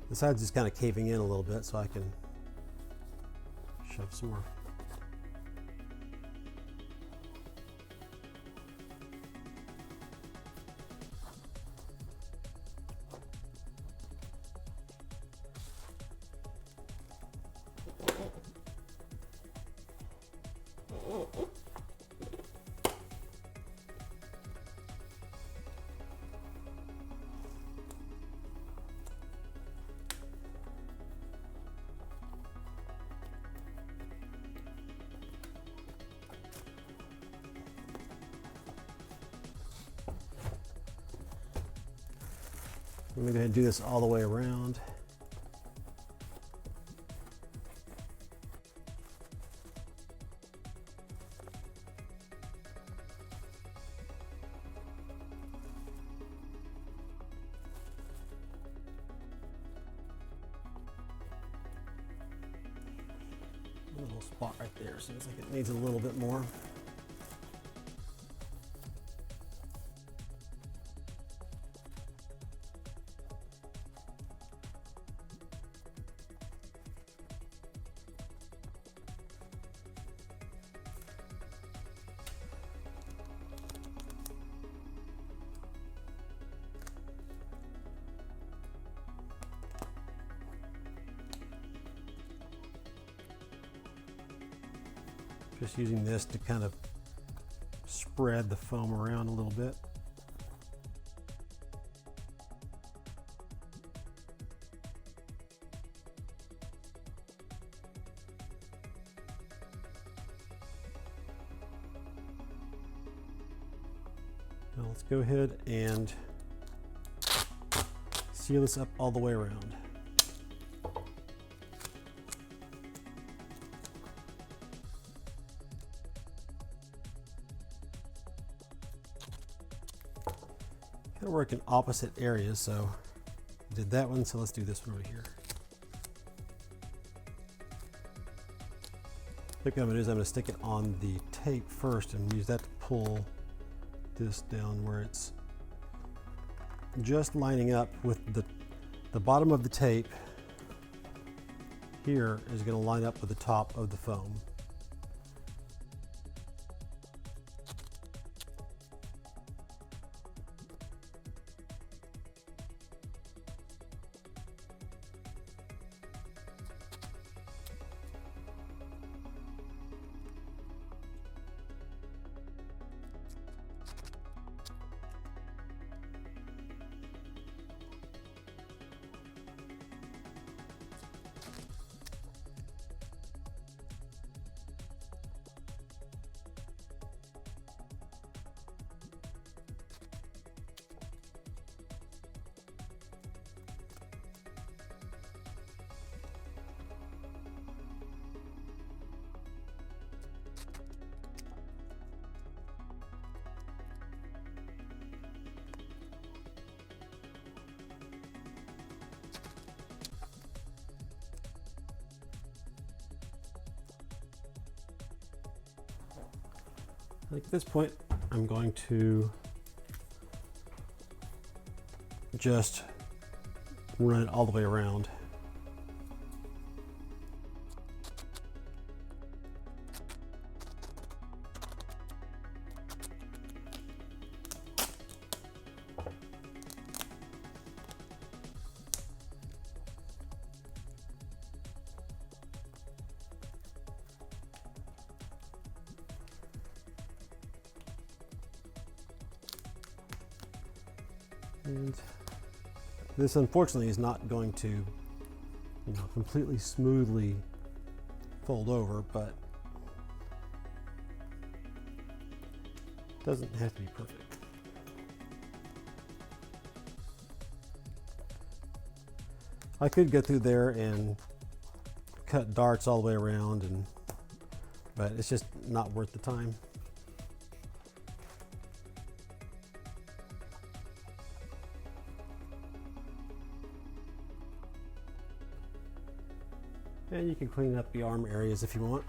The side's just kind of caving in a little bit, so I can shove some more. I'm going to go ahead and do this all the way around. A little spot right there. Seems like it needs a little bit more. Just using this to kind of spread the foam around a little bit. Now let's go ahead and seal this up all the way around. Kind of work in opposite areas, so I did that one, so let's do this one over here. I think what I'm going to do is I'm going to stick it on the tape first and use that to pull this down where it's just lining up with the bottom of the tape here is going to line up with the top of the foam. Like at this point, I'm going to just run it all the way around. And this unfortunately is not going to, completely smoothly fold over, but it doesn't have to be perfect. I could go through there and cut darts all the way around, but it's just not worth the time. And you can clean up the arm areas if you want.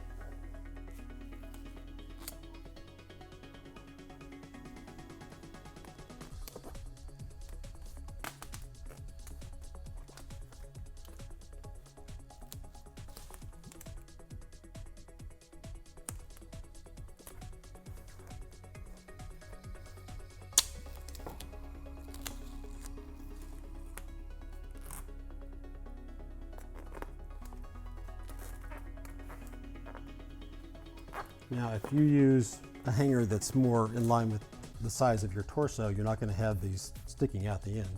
Now, if you use a hanger that's more in line with the size of your torso, you're not going to have these sticking out the end.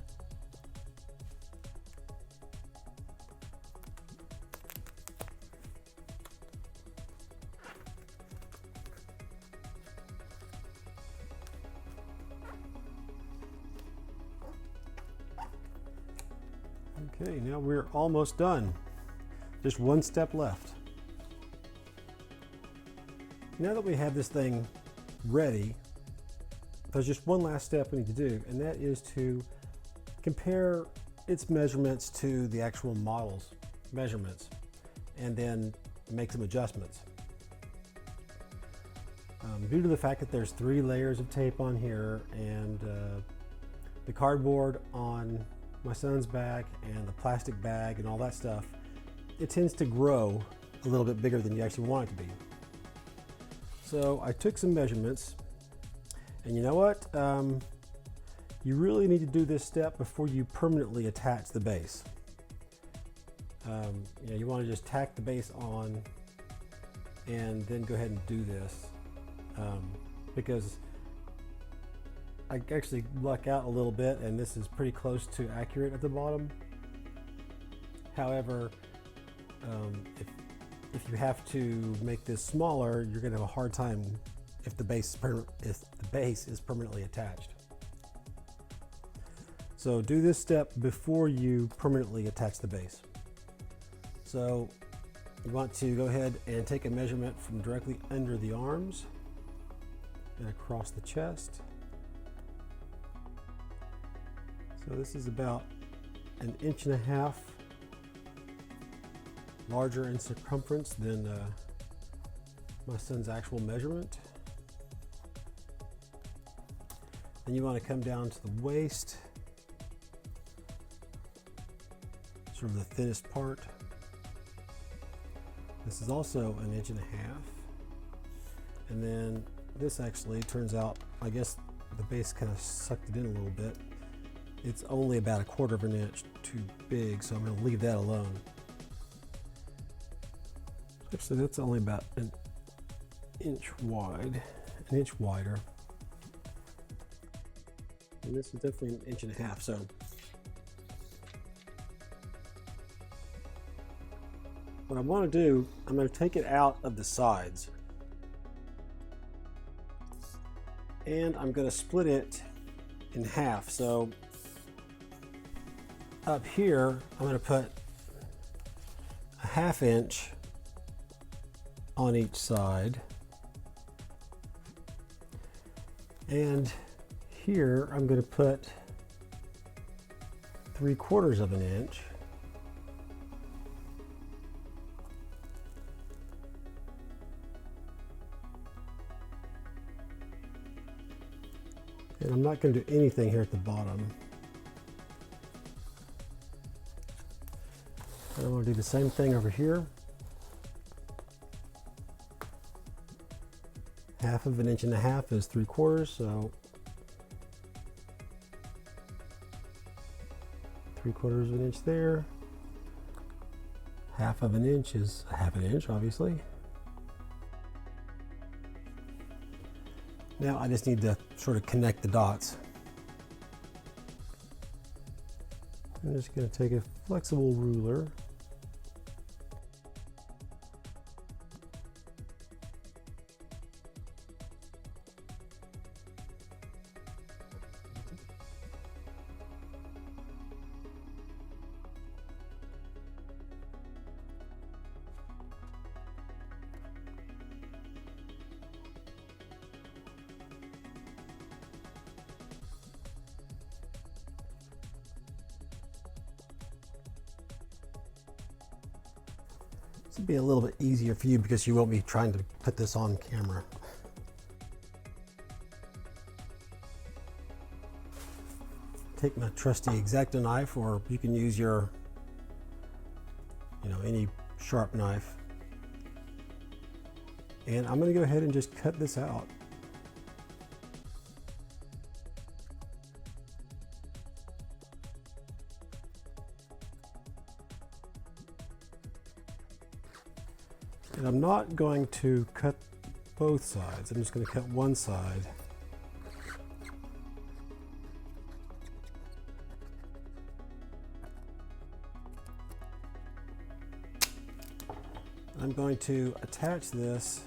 Okay, now we're almost done. Just one step left. Now that we have this thing ready, there's just one last step we need to do, and that is to compare its measurements to the actual model's measurements, and then make some adjustments. Due to the fact that there's 3 layers of tape on here, and the cardboard on my son's back, and the plastic bag, and all that stuff, it tends to grow a little bit bigger than you actually want it to be. So I took some measurements, and you know what? You really need to do this step before you permanently attach the base. You want to just tack the base on and then go ahead and do this, because I actually luck out a little bit, and this is pretty close to accurate at the bottom. However, if you have to make this smaller, you're going to have a hard time if the base is permanently attached. So do this step before you permanently attach the base. So you want to go ahead and take a measurement from directly under the arms and across the chest. So this is about 1.5 inches larger in circumference than my son's actual measurement. Then you want to come down to the waist, sort of the thinnest part. This is also 1.5 inches. And then this actually turns out, I guess the base kind of sucked it in a little bit. It's only about 1/4 inch too big, so I'm going to leave that alone. Actually, that's only about 1 inch wide, 1 inch wider. And this is definitely 1.5 inches, so. What I want to do, I'm going to take it out of the sides. And I'm going to split it in half. So up here, I'm going to put 1/2 inch on each side, and here I'm going to put 3/4 inch, and I'm not going to do anything here at the bottom. I'm going to do the same thing over here. 1/2 inch is 3/4, so 3/4 inch there. 1/2 inch is 1/2 inch, obviously. Now I just need to sort of connect the dots. I'm just going to take a flexible ruler. This will be a little bit easier for you because you won't be trying to put this on camera. Take my trusty X-Acto knife, or you can use your, any sharp knife. And I'm going to go ahead and just cut this out. And I'm not going to cut both sides. I'm just going to cut one side. I'm going to attach this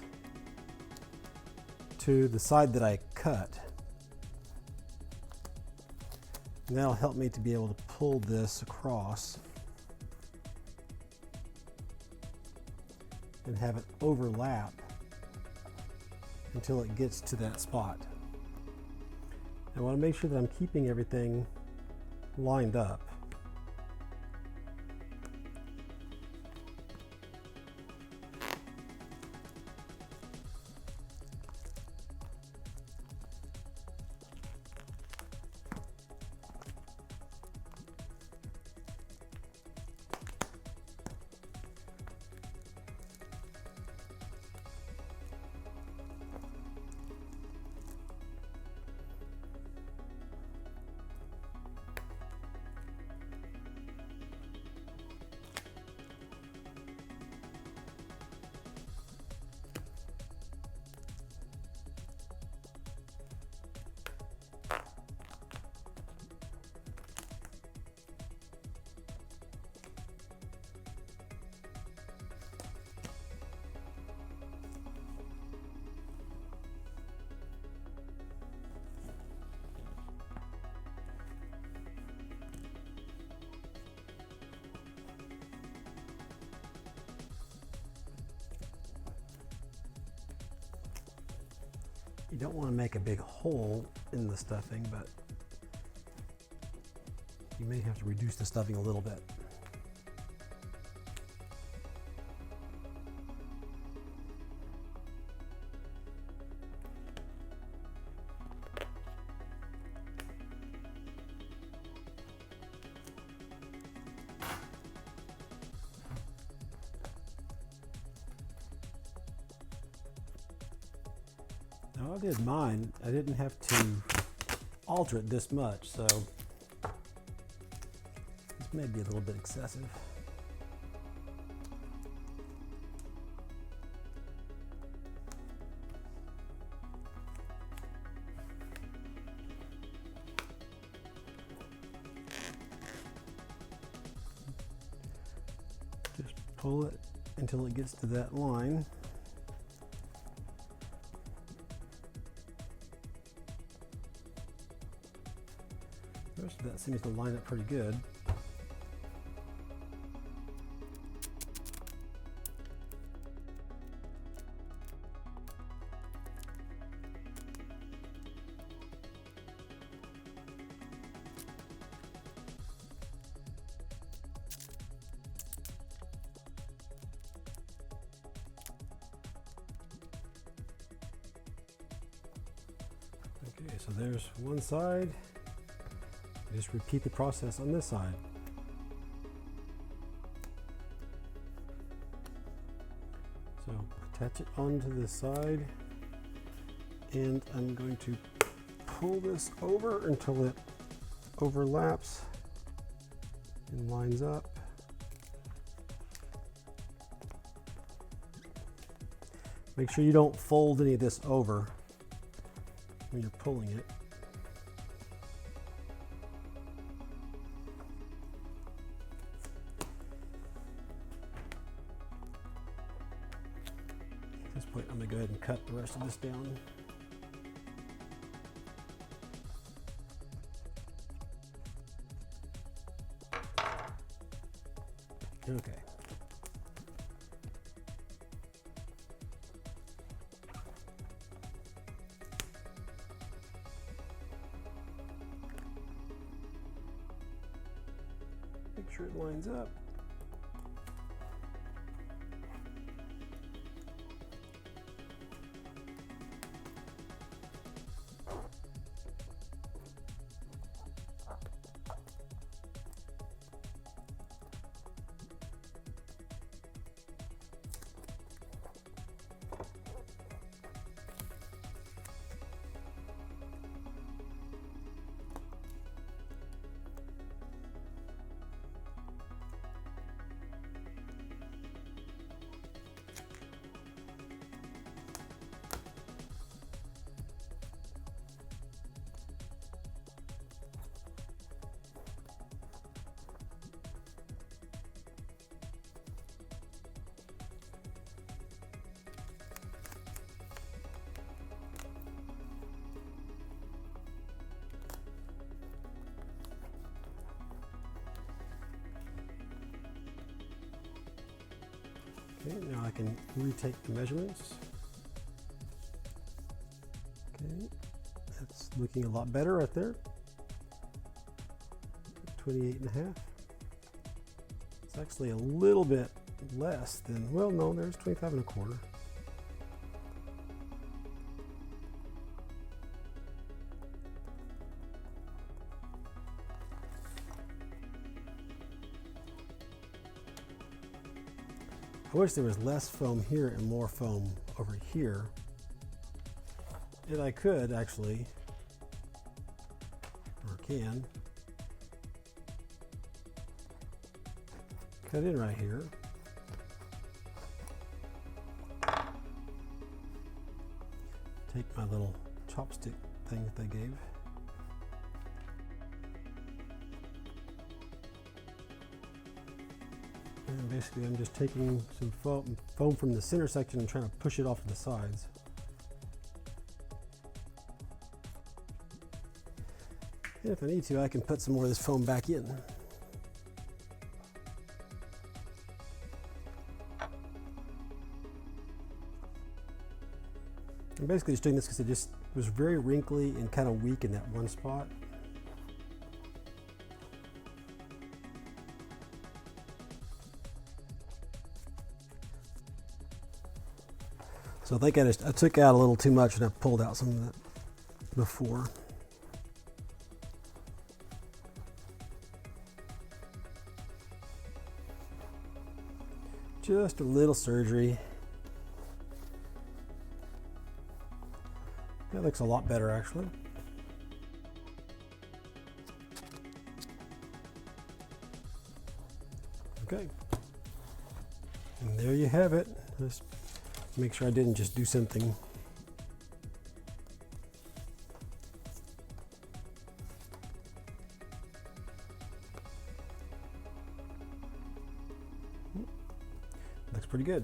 to the side that I cut. And that'll help me to be able to pull this across. and have it overlap until it gets to that spot. I want to make sure that I'm keeping everything lined up. You don't want to make a big hole in the stuffing, but you may have to reduce the stuffing a little bit. Now I did mine, I didn't have to alter it this much, so this may be a little bit excessive. Just pull it until it gets to that line. That seems to line up pretty good. Okay, so there's one side. Just repeat the process on this side. So attach it onto this side, and I'm going to pull this over until it overlaps and lines up. Make sure you don't fold any of this over when you're pulling it. At this point, I'm going to go ahead and cut the rest of this down. Okay. Make sure it lines up. Okay, now I can retake the measurements. Okay, that's looking a lot better right there. 28.5. It's actually a little bit less than, well, no, there's 25.25. I wish there was less foam here and more foam over here. And I could actually, or can, cut in right here. Take my little chopstick thing that they gave. And basically I'm just taking some foam from the center section and trying to push it off to the sides. And if I need to, I can put some more of this foam back in. I'm basically just doing this because it just was very wrinkly and kind of weak in that one spot. So I think I took out a little too much and I pulled out some of that before. Just a little surgery. That looks a lot better actually. Okay. And there you have it. Just make sure I didn't just do something. Looks pretty good.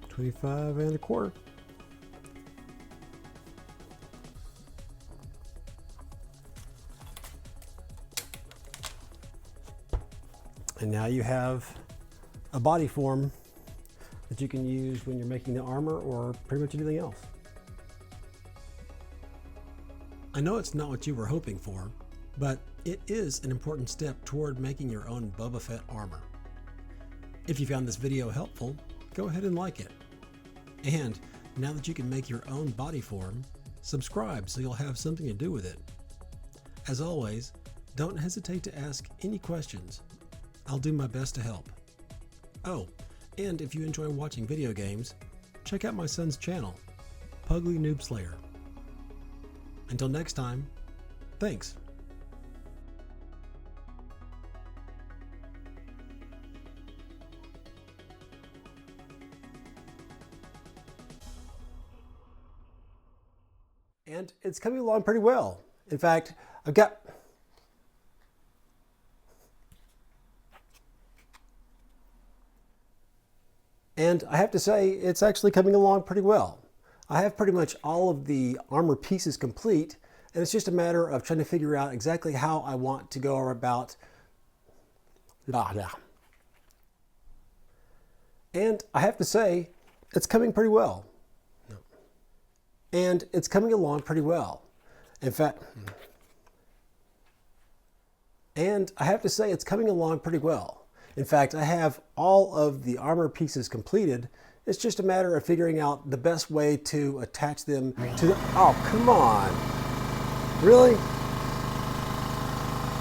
$25.25. And now you have a body form that you can use when you're making the armor or pretty much anything else. I know it's not what you were hoping for, but it is an important step toward making your own Boba Fett armor. If you found this video helpful, go ahead and like it. And now that you can make your own body form, subscribe so you'll have something to do with it. As always, don't hesitate to ask any questions. I'll do my best to help. Oh, and if you enjoy watching video games, check out my son's channel, Pugly Noob Slayer. Until next time, thanks. And it's coming along pretty well. In fact, I've got... And I have to say, it's actually coming along pretty well. I have pretty much all of the armor pieces complete, and it's just a matter of trying to figure out exactly how I want to go about... And I have to say, it's coming pretty well. And it's coming along pretty well. In fact, and I have to say it's coming along pretty well. In fact, I have all of the armor pieces completed. It's just a matter of figuring out the best way to attach them to the... Oh, come on. Really?